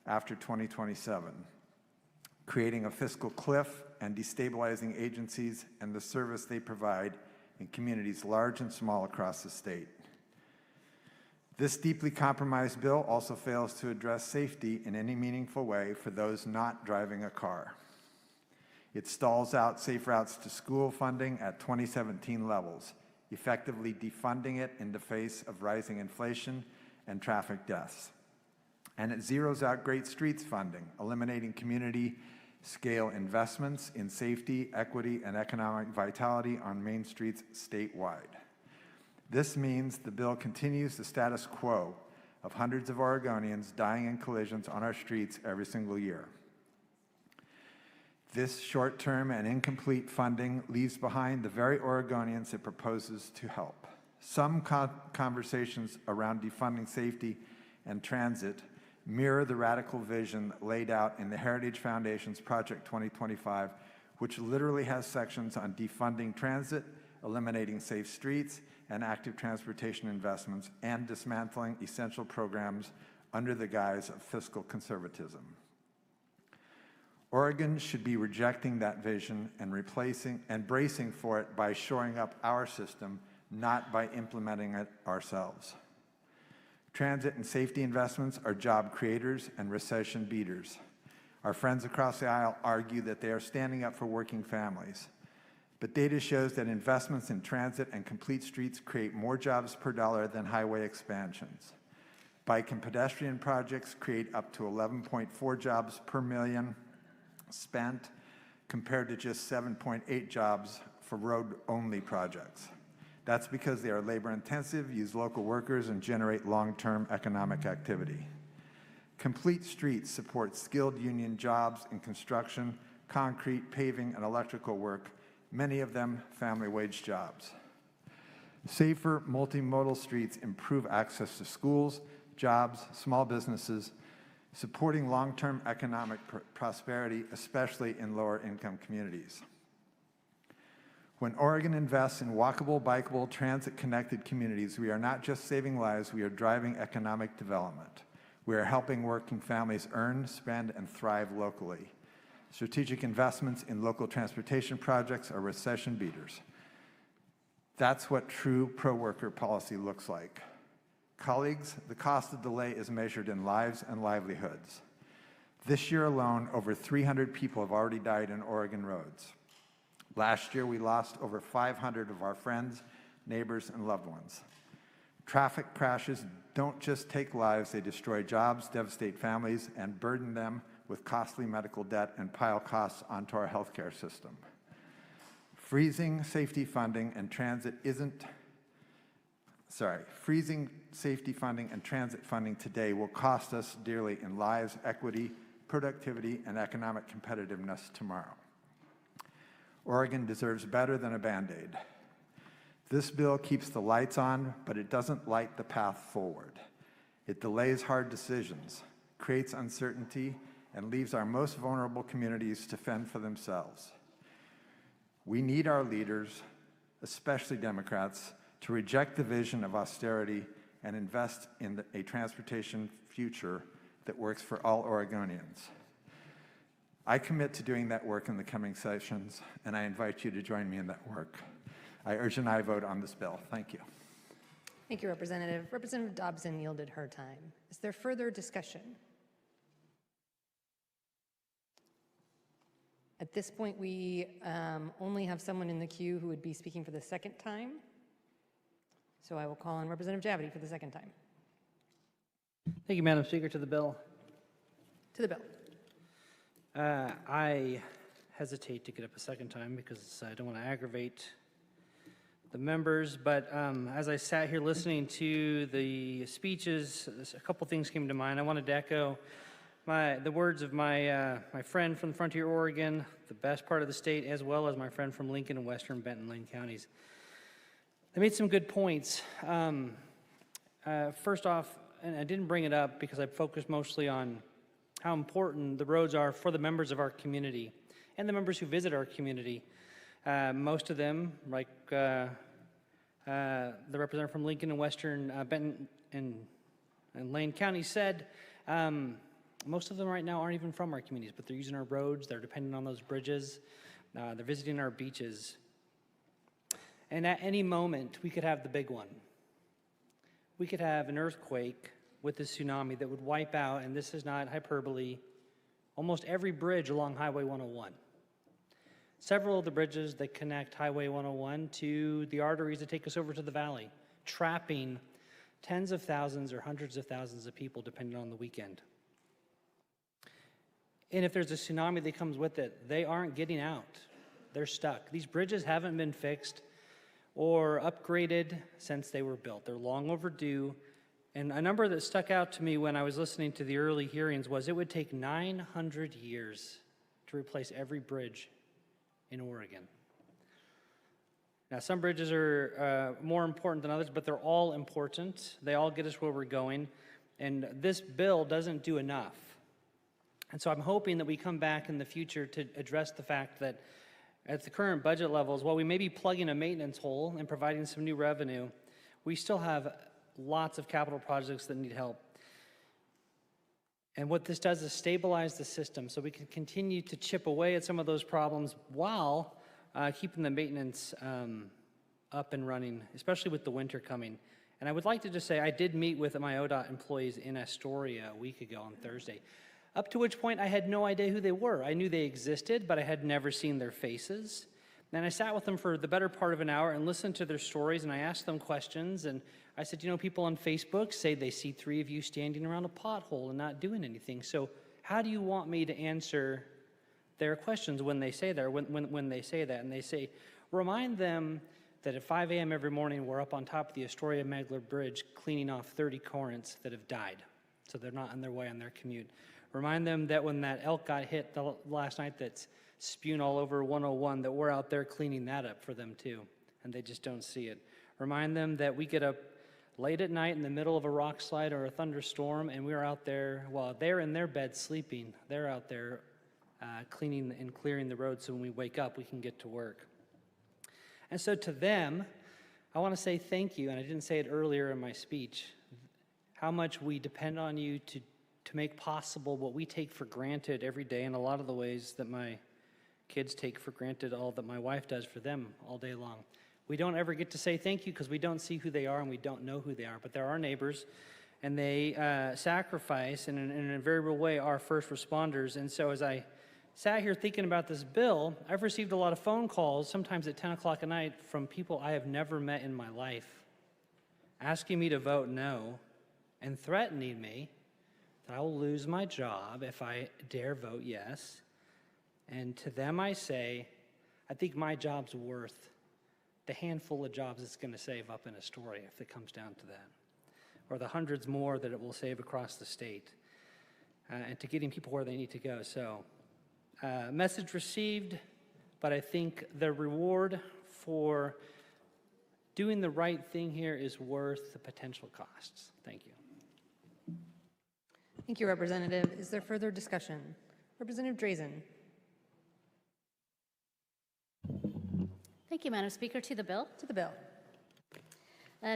after 2027, creating a fiscal cliff and destabilizing agencies and the service they provide in communities large and small across the state. This deeply compromised bill also fails to address safety in any meaningful way for those not driving a car. It stalls out Safe Routes to School funding at 2017 levels, effectively defunding it in the face of rising inflation and traffic deaths. And it zeroes out Great Streets funding, eliminating community-scale investments in safety, equity, and economic vitality on main streets statewide. This means the bill continues the status quo of hundreds of Oregonians dying in collisions on our streets every single year. This short-term and incomplete funding leaves behind the very Oregonians it proposes to help. Some conversations around defunding safety and transit mirror the radical vision laid out in the Heritage Foundation's Project 2025, which literally has sections on defunding transit, eliminating safe streets and active transportation investments, and dismantling essential programs under the guise of fiscal conservatism. Oregon should be rejecting that vision and bracing for it by shoring up our system, not by implementing it ourselves. Transit and safety investments are job creators and recession beaters. Our friends across the aisle argue that they are standing up for working families. But data shows that investments in transit and complete streets create more jobs per dollar than highway expansions. Bike and pedestrian projects create up to 11.4 jobs per million spent, compared to just 7.8 jobs for road-only projects. That's because they are labor-intensive, use local workers, and generate long-term economic activity. Complete streets support skilled union jobs in construction, concrete, paving, and electrical work, many of them family wage jobs. Safer multimodal streets improve access to schools, jobs, small businesses, supporting long-term economic prosperity, especially in lower-income communities. When Oregon invests in walkable, bikeable, transit-connected communities, we are not just saving lives, we are driving economic development. We are helping working families earn, spend, and thrive locally. Strategic investments in local transportation projects are recession beaters. That's what true pro-worker policy looks like. Colleagues, the cost of delay is measured in lives and livelihoods. This year alone, over 300 people have already died in Oregon roads. Last year, we lost over 500 of our friends, neighbors, and loved ones. Traffic crashes don't just take lives, they destroy jobs, devastate families, and burden them with costly medical debt and pile costs onto our healthcare system. Freezing safety funding and transit funding today will cost us dearly in lives, equity, productivity, and economic competitiveness tomorrow. Oregon deserves better than a Band-Aid. This bill keeps the lights on, but it doesn't light the path forward. It delays hard decisions, creates uncertainty, and leaves our most vulnerable communities to fend for themselves. We need our leaders, especially Democrats, to reject the vision of austerity and invest in a transportation future that works for all Oregonians. I commit to doing that work in the coming sessions, and I invite you to join me in that work. I urge an aye vote on this bill. Thank you. Thank you, Representative. Representative Dobson yielded her time. Is there further discussion? At this point, we only have someone in the queue who would be speaking for the second time. So I will call on Representative Javity for the second time. Thank you, Madam Speaker. To the bill. To the bill. I hesitate to get up a second time because I don't want to aggravate the members, but as I sat here listening to the speeches, a couple things came to mind. I wanted to echo the words of my friend from Frontier, Oregon, the best part of the state, as well as my friend from Lincoln and Western Benton Lane counties. They made some good points. First off, and I didn't bring it up because I focused mostly on how important the roads are for the members of our community and the members who visit our community. Most of them, like the representative from Lincoln and Western Benton and Lane County said, most of them right now aren't even from our communities, but they're using our roads, they're dependent on those bridges, they're visiting our beaches. And at any moment, we could have the big one. We could have an earthquake with a tsunami that would wipe out, and this is not hyperbole, almost every bridge along Highway 101. Several of the bridges that connect Highway 101 to the arteries that take us over to the valley, trapping tens of thousands or hundreds of thousands of people depending on the weekend. And if there's a tsunami that comes with it, they aren't getting out. They're stuck. These bridges haven't been fixed or upgraded since they were built. They're long overdue. And a number that stuck out to me when I was listening to the early hearings was it would take 900 years to replace every bridge in Oregon. Now, some bridges are more important than others, but they're all important. They all get us where we're going. And this bill doesn't do enough. And so I'm hoping that we come back in the future to address the fact that at the current budget levels, while we may be plugging a maintenance hole and providing some new revenue, we still have lots of capital projects that need help. And what this does is stabilize the system so we can continue to chip away at some of those problems while keeping the maintenance up and running, especially with the winter coming. And I would like to just say I did meet with my ODOT employees in Astoria a week ago on Thursday, up to which point I had no idea who they were. I knew they existed, but I had never seen their faces. And I sat with them for the better part of an hour and listened to their stories, and I asked them questions. And I said, you know, people on Facebook say they see 3 of you standing around a pothole and not doing anything. So how do you want me to answer their questions when they say that, when they say that? And they say, remind them that at 5 a.m. every morning, we're up on top of the Astoria-Megler Bridge cleaning off 30 currents that have died, so they're not on their way on their commute. Remind them that when that elk got hit last night that's spewing all over 101, that we're out there cleaning that up for them too, and they just don't see it. Remind them that we get up late at night in the middle of a rock slide or a thunderstorm, and we're out there while they're in their bed sleeping. They're out there cleaning and clearing the road so when we wake up, we can get to work. And so to them, I want to say thank you, and I didn't say it earlier in my speech, how much we depend on you to make possible what we take for granted every day, in a lot of the ways that my kids take for granted all that my wife does for them all day long. We don't ever get to say thank you because we don't see who they are and we don't know who they are, but they're our neighbors, and they sacrifice, and in a very real way, are first responders. And so as I sat here thinking about this bill, I've received a lot of phone calls, sometimes at 10 o'clock at night, from people I have never met in my life, asking me to vote no and threatening me that I will lose my job if I dare vote yes. And to them I say, I think my job's worth the handful of jobs it's going to save up in Astoria, if it comes down to that, or the hundreds more that it will save across the state, and to getting people where they need to go. So, message received, but I think the reward for doing the right thing here is worth the potential costs. Thank you. Thank you, Representative. Is there further discussion? Representative Drazen. Thank you, Madam Speaker. To the bill. To the bill.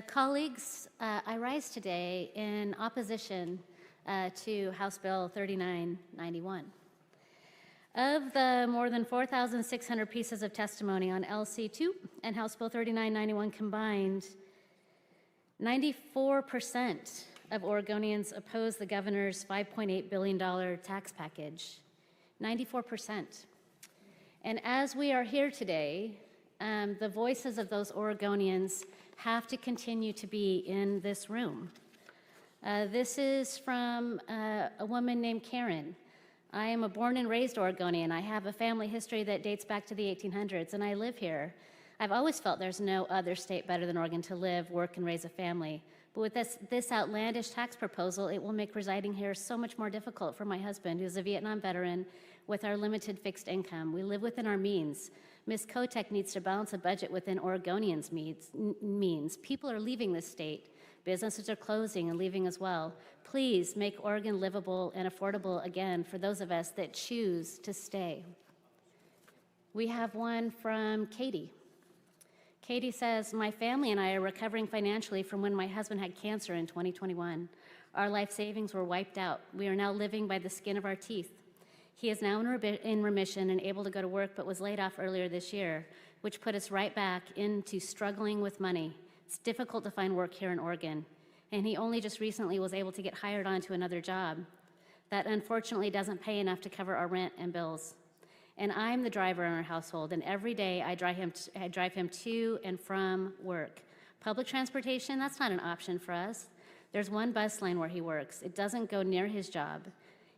Colleagues, I rise today in opposition to House Bill 3991. Of the more than 4,600 pieces of testimony on LC2 and House Bill 3991 combined, 94% of Oregonians oppose the governor's $5.8 billion tax package. 94%. And as we are here today, the voices of those Oregonians have to continue to be in this room. This is from a woman named Karen. I am a born and raised Oregonian. I have a family history that dates back to the 1800s, and I live here. I've always felt there's no other state better than Oregon to live, work, and raise a family. But with this outlandish tax proposal, it will make residing here so much more difficult for my husband, who's a Vietnam veteran with our limited fixed income. We live within our means. Ms. Kotek needs to balance a budget within Oregonians' means. People are leaving this state. Businesses are closing and leaving as well. Please make Oregon livable and affordable again for those of us that choose to stay. We have one from Katie. Katie says, my family and I are recovering financially from when my husband had cancer in 2021. Our life savings were wiped out. We are now living by the skin of our teeth. He is now in remission and able to go to work, but was laid off earlier this year, which put us right back into struggling with money. It's difficult to find work here in Oregon, and he only just recently was able to get hired onto another job. That unfortunately doesn't pay enough to cover our rent and bills. And I'm the driver in our household, and every day I drive him to and from work. Public transportation, that's not an option for us. There's one bus lane where he works. It doesn't go near his job.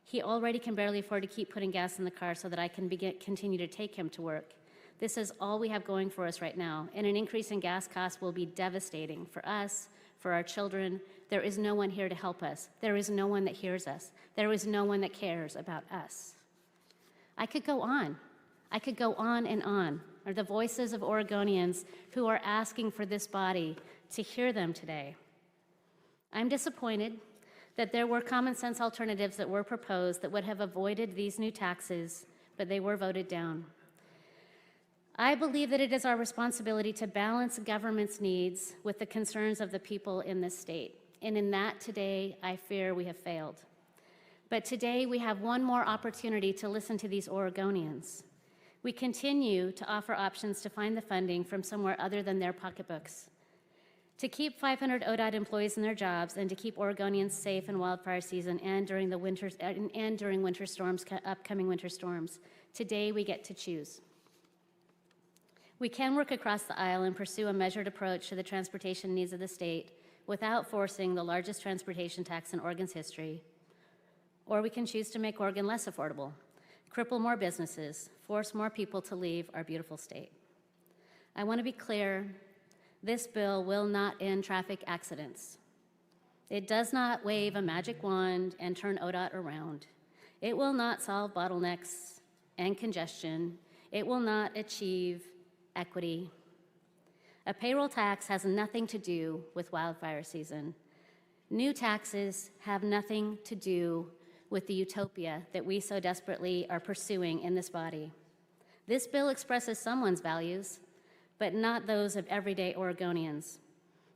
He already can barely afford to keep putting gas in the car so that I can continue to take him to work. This is all we have going for us right now, and an increase in gas costs will be devastating for us, for our children. There is no one here to help us. There is no one that hears us. There is no one that cares about us. I could go on. I could go on and on. Are the voices of Oregonians who are asking for this body to hear them today. I'm disappointed that there were common sense alternatives that were proposed that would have avoided these new taxes, but they were voted down. I believe that it is our responsibility to balance government's needs with the concerns of the people in this state. And in that today, I fear we have failed. But today we have one more opportunity to listen to these Oregonians. We continue to offer options to find the funding from somewhere other than their pocketbooks, to keep 500 ODOT employees in their jobs, and to keep Oregonians safe in wildfire season and during winter storms, upcoming winter storms. Today we get to choose. We can work across the aisle and pursue a measured approach to the transportation needs of the state without forcing the largest transportation tax in Oregon's history. Or we can choose to make Oregon less affordable, cripple more businesses, force more people to leave our beautiful state. I want to be clear, this bill will not end traffic accidents. It does not wave a magic wand and turn ODOT around. It will not solve bottlenecks and congestion. It will not achieve equity. A payroll tax has nothing to do with wildfire season. New taxes have nothing to do with the utopia that we so desperately are pursuing in this body. This bill expresses someone's values, but not those of everyday Oregonians.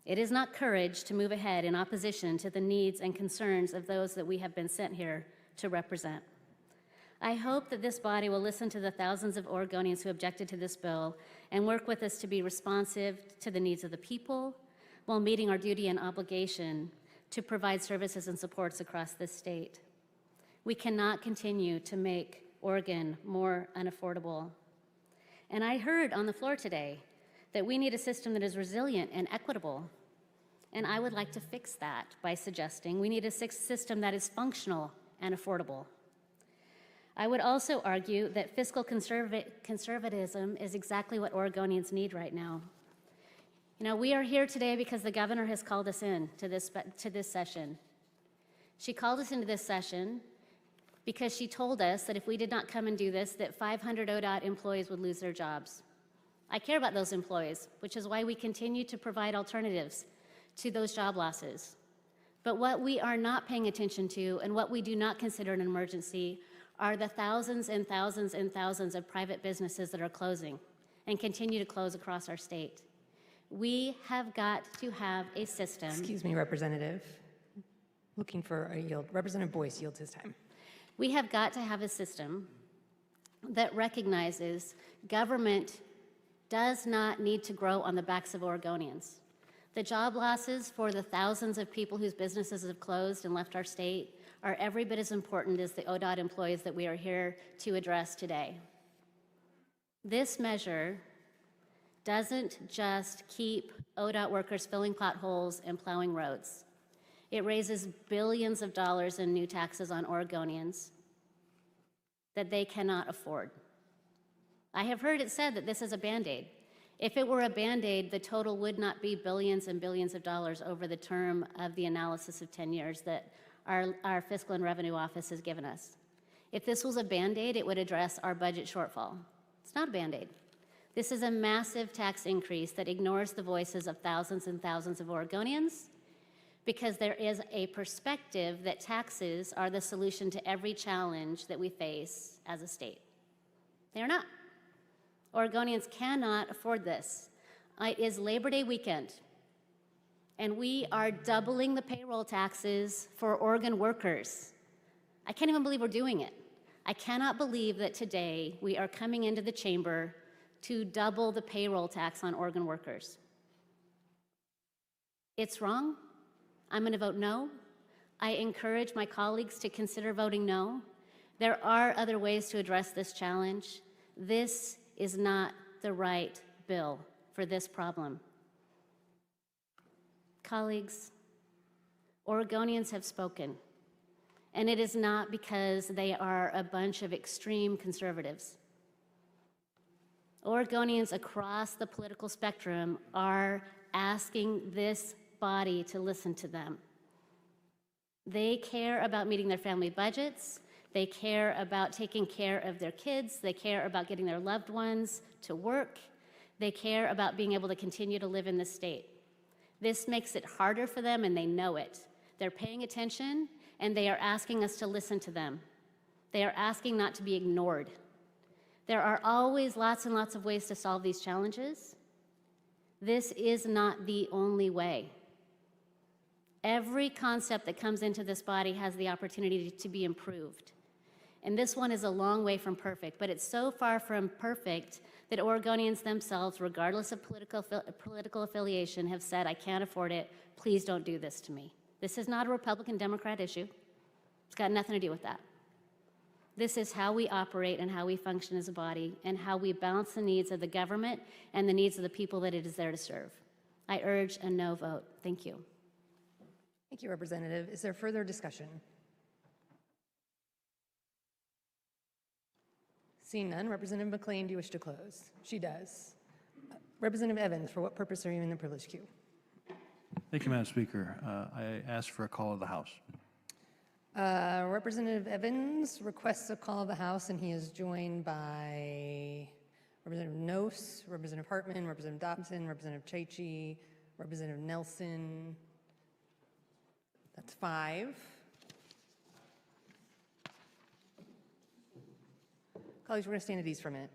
It is not courage to move ahead in opposition to the needs and concerns of those that we have been sent here to represent. I hope that this body will listen to the thousands of Oregonians who objected to this bill and work with us to be responsive to the needs of the people while meeting our duty and obligation to provide services and supports across this state. We cannot continue to make Oregon more unaffordable. And I heard on the floor today that we need a system that is resilient and equitable. And I would like to fix that by suggesting we need a system that is functional and affordable. I would also argue that fiscal conservatism is exactly what Oregonians need right now. You know, we are here today because the governor has called us in to this session. She called us into this session because she told us that if we did not come and do this, that 500 ODOT employees would lose their jobs. I care about those employees, which is why we continue to provide alternatives to those job losses. But what we are not paying attention to and what we do not consider an emergency are the thousands and thousands and thousands of private businesses that are closing and continue to close across our state. We have got to have a system. Excuse me, Representative. Looking for a yield. Representative Boyce yields his time. We have got to have a system that recognizes government does not need to grow on the backs of Oregonians. The job losses for the thousands of people whose businesses have closed and left our state are every bit as important as the ODOT employees that we are here to address today. This measure doesn't just keep ODOT workers filling potholes and plowing roads. It raises billions of dollars in new taxes on Oregonians that they cannot afford. I have heard it said that this is a Band-Aid. If it were a Band-Aid, the total would not be billions and billions of dollars over the term of the analysis of 10 years that our Fiscal and Revenue Office has given us. If this was a Band-Aid, it would address our budget shortfall. It's not a Band-Aid. This is a massive tax increase that ignores the voices of thousands and thousands of Oregonians because there is a perspective that taxes are the solution to every challenge that we face as a state. They are not. Oregonians cannot afford this. It is Labor Day weekend, and we are doubling the payroll taxes for Oregon workers. I can't even believe we're doing it. I cannot believe that today we are coming into the chamber to double the payroll tax on Oregon workers. It's wrong. I'm going to vote no. I encourage my colleagues to consider voting no. There are other ways to address this challenge. This is not the right bill for this problem. Colleagues, Oregonians have spoken, and it is not because they are a bunch of extreme conservatives. Oregonians across the political spectrum are asking this body to listen to them. They care about meeting their family budgets. They care about taking care of their kids. They care about getting their loved ones to work. They care about being able to continue to live in this state. This makes it harder for them, and they know it. They're paying attention, and they are asking us to listen to them. They are asking not to be ignored. There are always lots and lots of ways to solve these challenges. This is not the only way. Every concept that comes into this body has the opportunity to be improved. And this one is a long way from perfect, but it's so far from perfect that Oregonians themselves, regardless of political affiliation, have said, I can't afford it, please don't do this to me. This is not a Republican-Democrat issue. It's got nothing to do with that. This is how we operate and how we function as a body and how we balance the needs of the government and the needs of the people that it is there to serve. I urge a no vote. Thank you. Thank you, Representative. Is there further discussion? Seeing none, Representative McLean, do you wish to close? She does. Representative Evans, for what purpose are you in the privilege queue? Thank you, Madam Speaker. I ask for a call of the House. Representative Evans requests a call of the House, and he is joined by Representative Nose, Representative Hartman, Representative Dobson, Representative Chaichi, Representative Nelson. That's 5. Colleagues, we're going to stand at ease for a minute.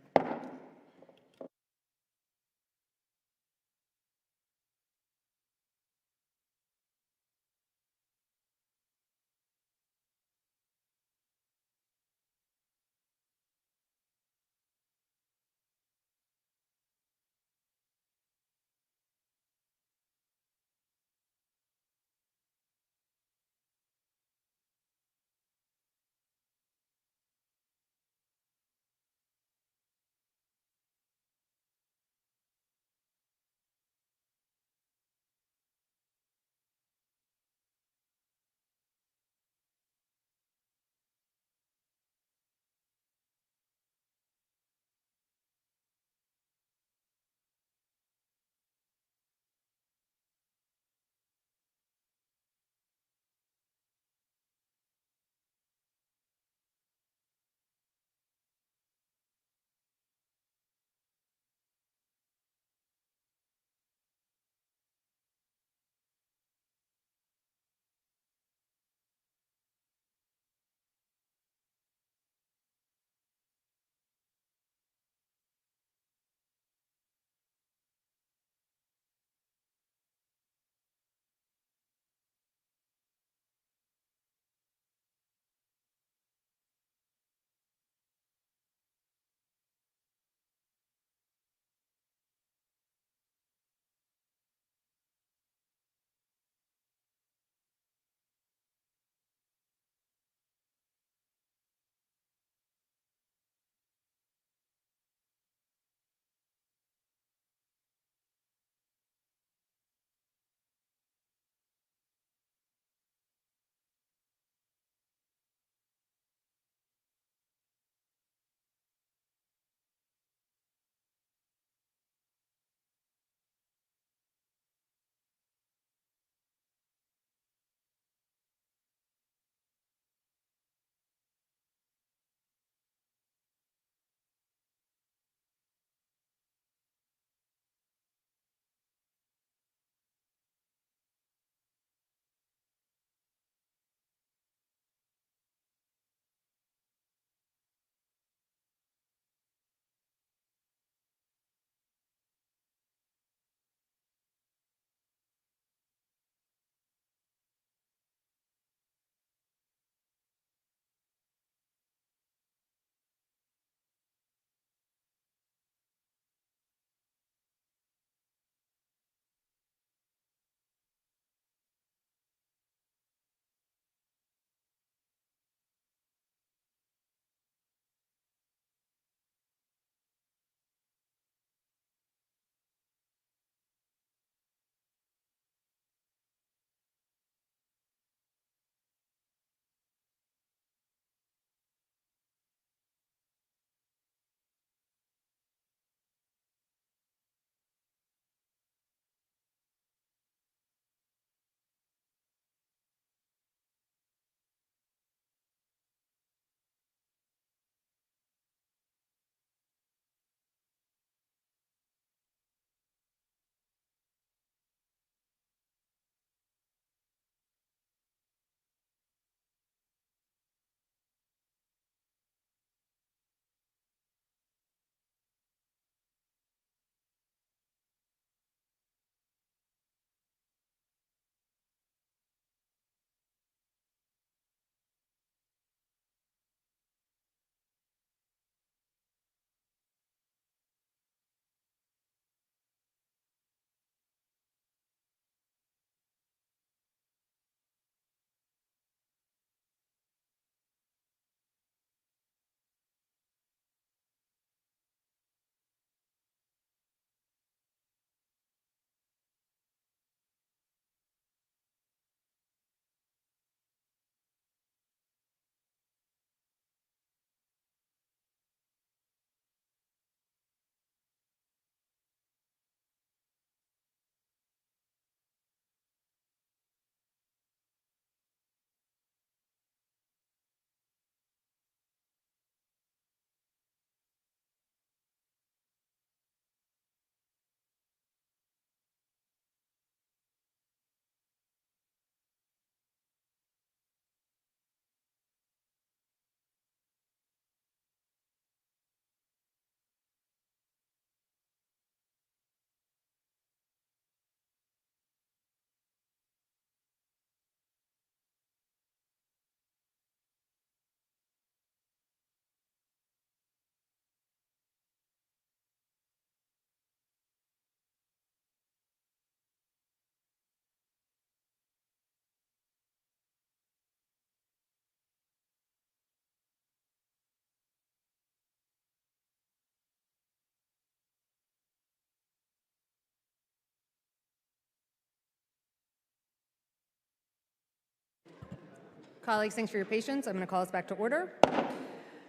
Colleagues, thanks for your patience. I'm going to call us back to order.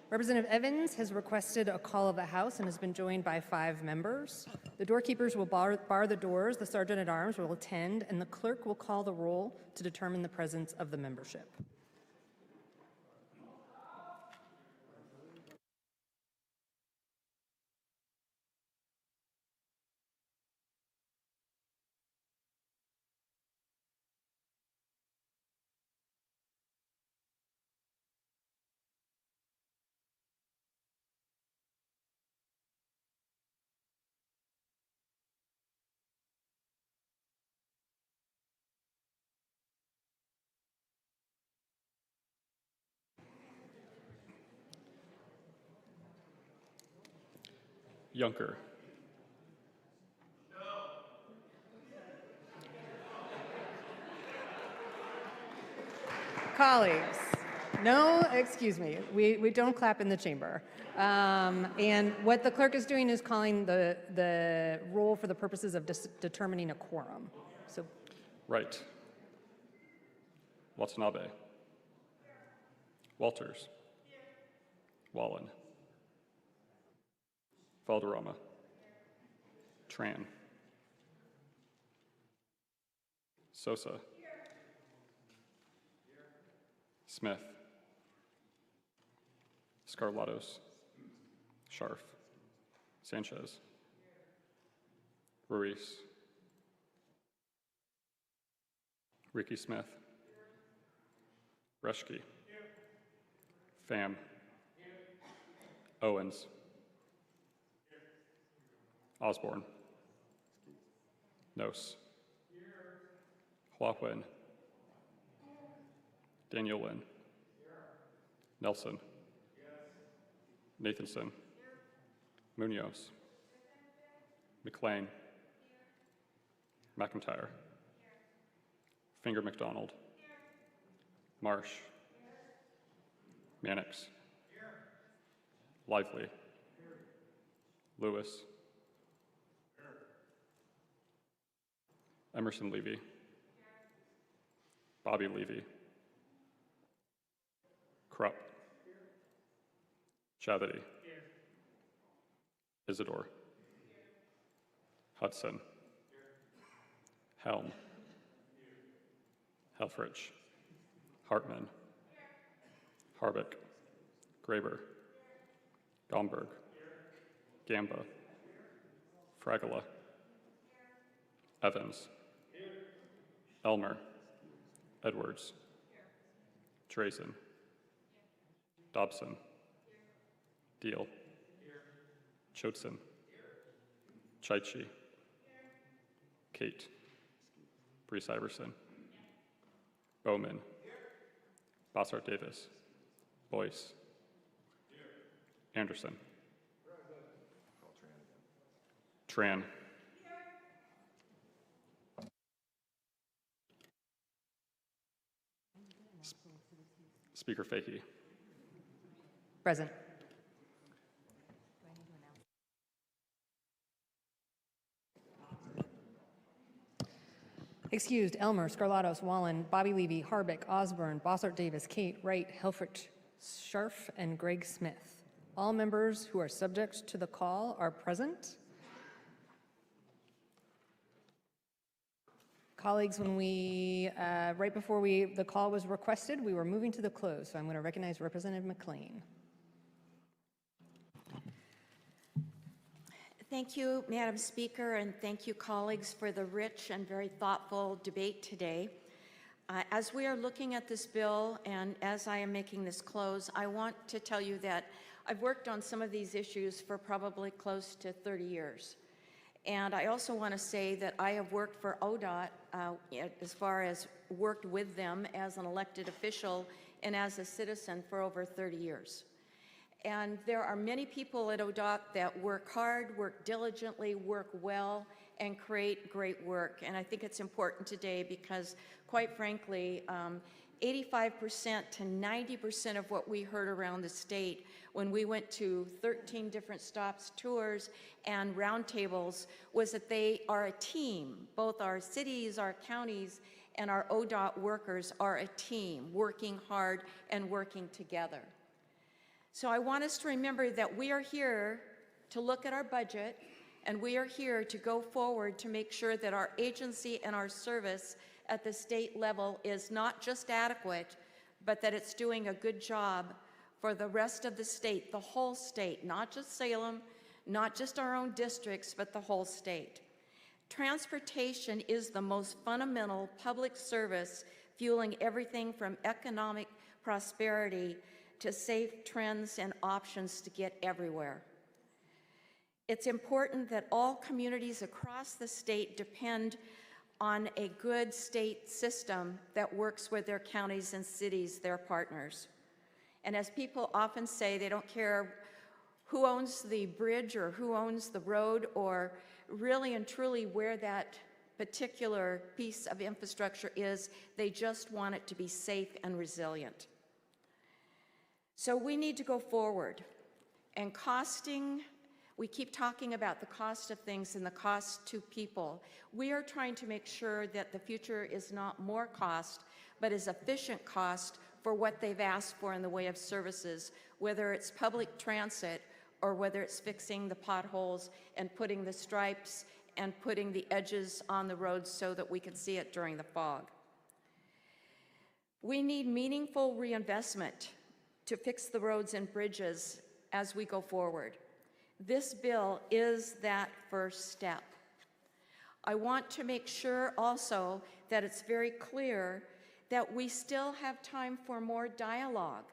Representative Evans has requested a call of the House and has been joined by 5 members. The doorkeepers will bar the doors, the sergeant-at-arms will attend, and the clerk will call the roll to determine the presence of the membership. Yunker. Colleagues, no, excuse me, we don't clap in the chamber. And what the clerk is doing is calling the roll for the purposes of determining a quorum. So, Wright. Watanabe. Walters. Wallen. Valderrama. Tran. Sosa. Smith. Scarlatos. Scharf. Sanchez. Ruiz. Ricky Smith. Reschke. Pham. Owens. Osborne. Nos. Hua Huyen. Daniel Lin. Nelson. Nathanson. Munoz. McLean. McIntyre. Finger McDonald. Marsh. Mannix. Lively. Lewis. Emerson Levy. Bobby Levy. Krupp. Chavity. Isidore. Hudson. Helm. Helfrich. Hartman. Harbeck. Graber. Gomberg. Gamba. Fragola. Evans. Elmer. Edwards. Drazen. Dobson. Deal. Chodson. Chaichi. Kate. Brees Iverson. Bowman. Bossart Davis. Boyce. Anderson. Tran. Speaker Fahy. present. Excused, Elmer, Scarlatos, Wallen, Bobby Levy, Harbeck, Osborne, Bossart Davis, Kate, Wright, Helfrich, Scharf, and Greg Smith. All members who are subject to the call are present. Colleagues, when right before the call was requested, we were moving to the close, so I'm going to recognize Representative McLean. Thank you, Madam Speaker, and thank you, colleagues, for the rich and very thoughtful debate today. As we are looking at this bill and as I am making this close, I want to tell you that I've worked on some of these issues for probably close to 30 years. And I also want to say that I have worked for ODOT as far as worked with them as an elected official and as a citizen for over 30 years. And there are many people at ODOT that work hard, work diligently, work well, and create great work. And I think it's important today because, quite frankly, 85% to 90% of what we heard around the state when we went to 13 different stops, tours, and roundtables was that they are a team, both our cities, our counties, and our ODOT workers are a team, working hard and working together. So I want us to remember that we are here to look at our budget, and we are here to go forward to make sure that our agency and our service at the state level is not just adequate, but that it's doing a good job for the rest of the state, the whole state, not just Salem, not just our own districts, but the whole state. Transportation is the most fundamental public service fueling everything from economic prosperity to safe trends and options to get everywhere. It's important that all communities across the state depend on a good state system that works with their counties and cities, their partners. And as people often say, they don't care who owns the bridge or who owns the road or really and truly where that particular piece of infrastructure is, they just want it to be safe and resilient. So we need to go forward. And costing, we keep talking about the cost of things and the cost to people. We are trying to make sure that the future is not more cost, but is efficient cost for what they've asked for in the way of services, whether it's public transit or whether it's fixing the potholes and putting the stripes and putting the edges on the roads so that we can see it during the fog. We need meaningful reinvestment to fix the roads and bridges as we go forward. This bill is that first step. I want to make sure also that it's very clear that we still have time for more dialogue.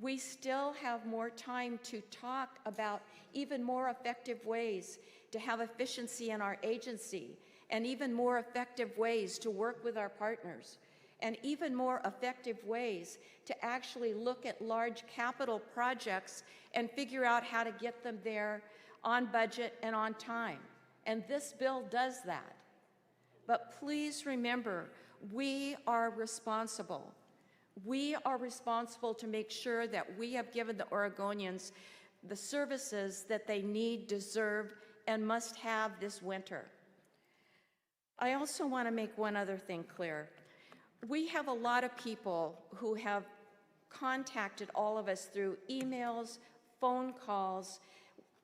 We still have more time to talk about even more effective ways to have efficiency in our agency, and even more effective ways to work with our partners, and even more effective ways to actually look at large capital projects and figure out how to get them there on budget and on time. And this bill does that. But please remember, we are responsible. We are responsible to make sure that we have given the Oregonians the services that they need, deserve, and must have this winter. I also want to make one other thing clear. We have a lot of people who have contacted all of us through emails, phone calls,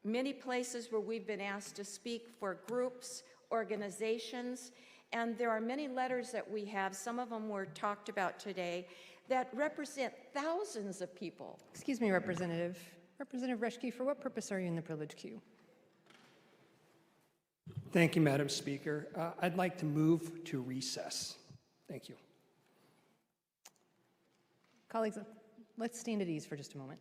many places where we've been asked to speak for groups, organizations, and there are many letters that we have, some of them were talked about today, that represent thousands of people. Excuse me, Representative. Representative Reschke, for what purpose are you in the privilege queue? Thank you, Madam Speaker. I'd like to move to recess. Thank you. Colleagues, let's stand at ease for just a moment.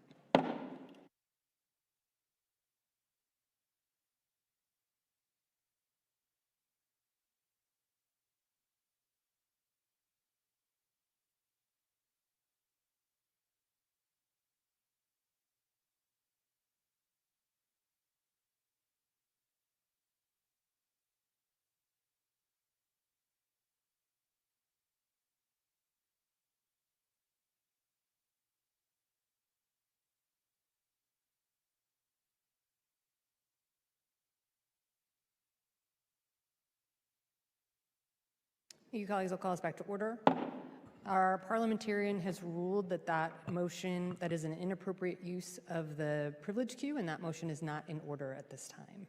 Thank you, colleagues. I'll call us back to order. Our parliamentarian has ruled that that motion, that is an inappropriate use of the privilege queue, and that motion is not in order at this time.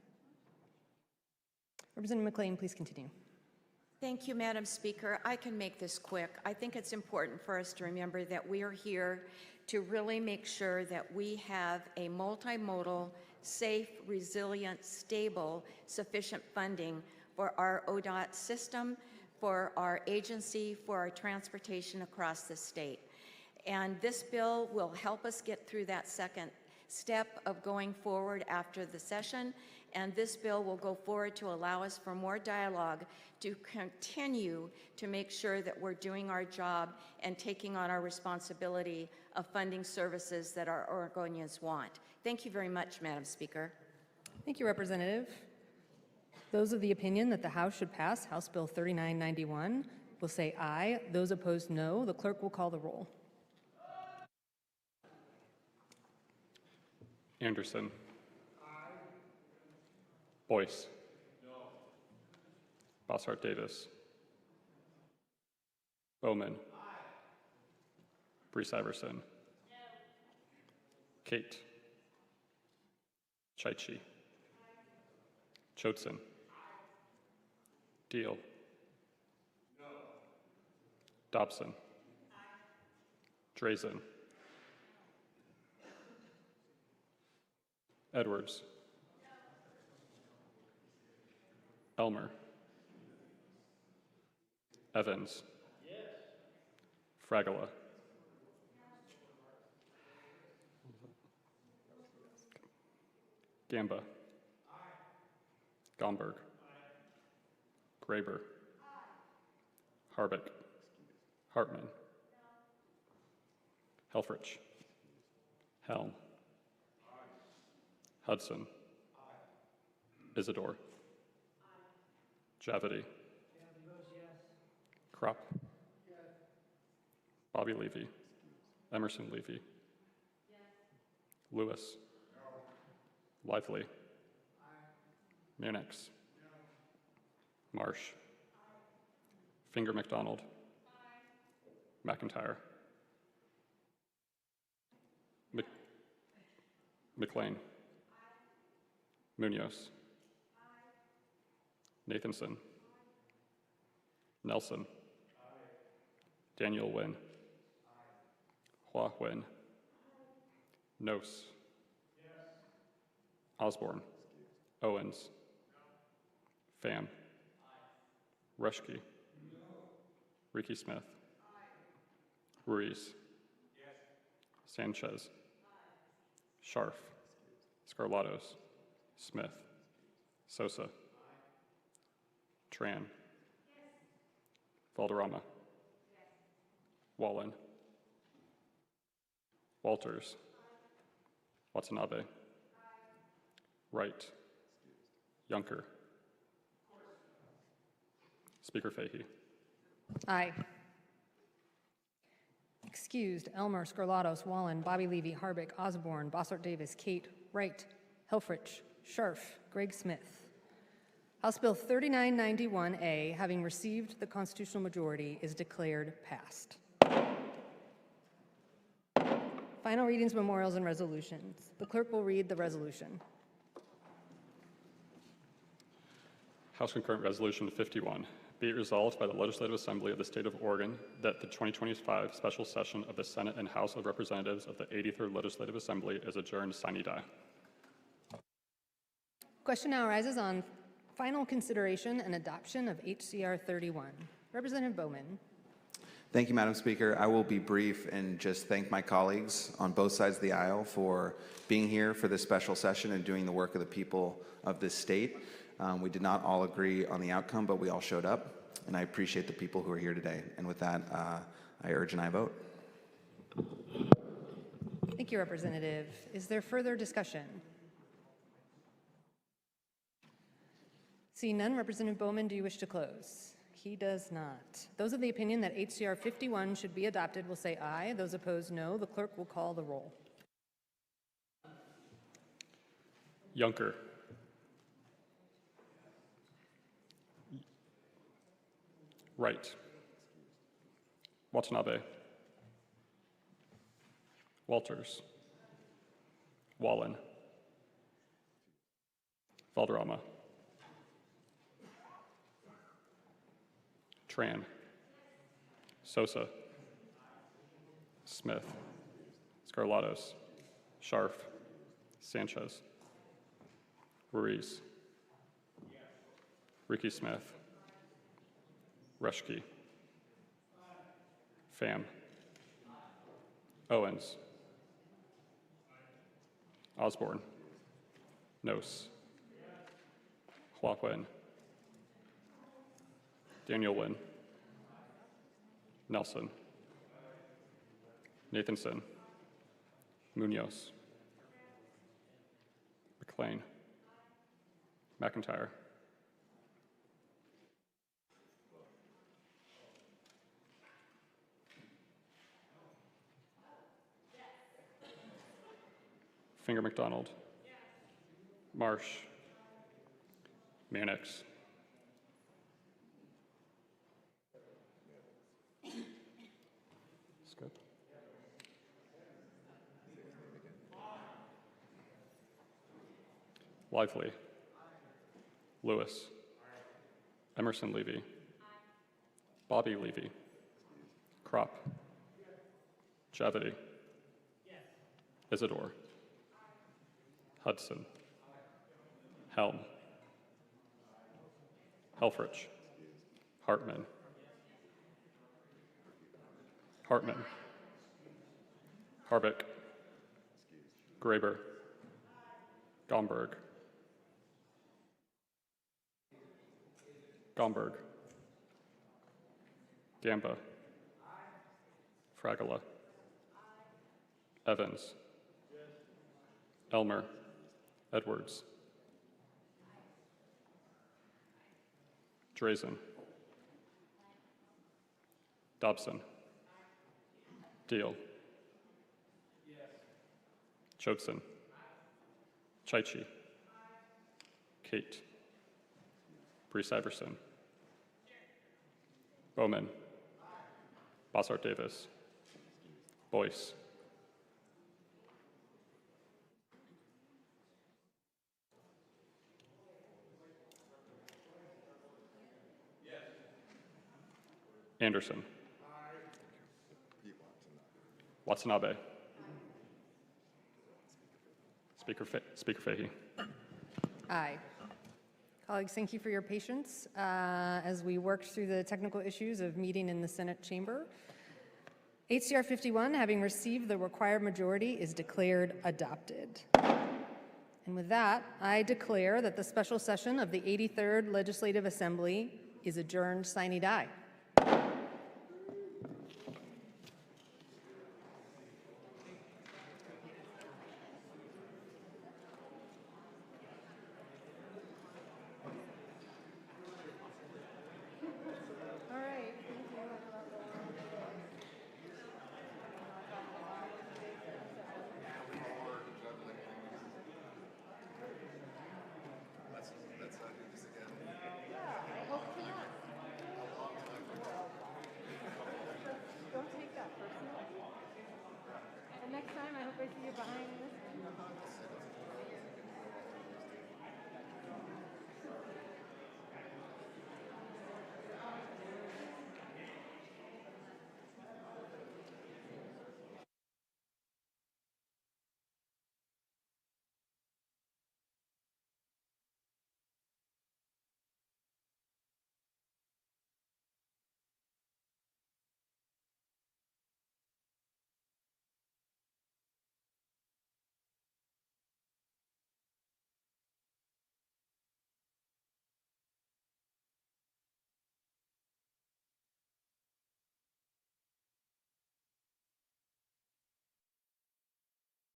Representative McLean, please continue. Thank you, Madam Speaker. I can make this quick. I think it's important for us to remember that we are here to really make sure that we have a multimodal, safe, resilient, stable, sufficient funding for our ODOT system, for our agency, for our transportation across the state. And this bill will help us get through that second step of going forward after the session. And this bill will go forward to allow us for more dialogue to continue to make sure that we're doing our job and taking on our responsibility of funding services that our Oregonians want. Thank you very much, Madam Speaker. Thank you, Representative. Those of the opinion that the House should pass House Bill 3991 will say aye. Those opposed, no. The clerk will call the roll. Anderson. Aye. Boyce. No. Bossart Davis. Bowman. Brees Iverson. Kate. Chaichi. Choatson. Deal. Dobson. Drazen. Edwards. Elmer. Evans. Fragola. Gamba. Gomberg. Graber. Harbeck. Hartman. Helfrich. Helm. Hudson. Isidore. Javity. Crop. Bobby Levy. Emerson Levy. Lewis. Lively. Munix. Marsh. Finger McDonald. McIntyre. McLean. Munoz. Nathanson. Nelson. Daniel Wynn. Hua Nguyen. Nose. Osborne. Owens. Pham. Rushke. Ricky Smith. Ruiz. Sanchez. Scharf. Scarlatos. Smith. Sosa. Tran. Valderrama. Wallen. Walters. Watanabe. Wright. Yunker. Speaker Fahey. Aye. Excused: Elmer, Scarlatos, Wallen, Bobby Levy, Harbeck, Osborne, Bossart Davis, Kate, Wright, Helfrich, Scharf, Greg Smith. House Bill 3991A, having received the constitutional majority, is declared passed. Final readings, memorials, and resolutions. The clerk will read the resolution. House Concurrent Resolution 51. Be it resolved by the Legislative Assembly of the State of Oregon that the 2025 special session of the Senate and House of Representatives of the 83rd Legislative Assembly is adjourned sine die. Question now arises on final consideration and adoption of HCR 31. Representative Bowman. Thank you, Madam Speaker. I will be brief and just thank my colleagues on both sides of the aisle for being here for this special session and doing the work of the people of this state. We did not all agree on the outcome, but we all showed up, and I appreciate the people who are here today. And with that, I urge and I vote. Thank you, Representative. Is there further discussion? Seeing none, Representative Bowman, do you wish to close? He does not. Those of the opinion that HCR 51 should be adopted will say aye. Those opposed, no. The clerk will call the roll. Yunker. Wright. Watanabe. Walters. Wallen. Valderrama. Tran. Sosa. Smith. Scarlatos. Scharf. Sanchez. Ruiz. Ricky Smith. Rushke. Pham. Owens. Osborne. Nose. Hua Nguyen. Daniel Wynn. Nelson. Nathanson. Munoz. McLean. McIntyre. Finger McDonald. Marsh. Munix. Lively. Lewis. Emerson Levy. Bobby Levy. Crop. Javity. Isidore. Hudson. Helm. Helfrich. Hartman. Hartman. Harvick. Graber. Gomberg. Gomberg. Gamba. Fragola. Evans. Elmer. Edwards. Drazen. Dobson. Deal. Choteson. Chaichi. Kate. Brees Iverson. Bowman. Bossart Davis. Boyce. Anderson. Watanabe. Speaker Fahey. Aye. Colleagues, thank you for your patience as we worked through the technical issues of meeting in the Senate chamber. HCR 51, having received the required majority, is declared adopted. And with that, I declare that the special session of the 83rd Legislative Assembly is adjourned sine die.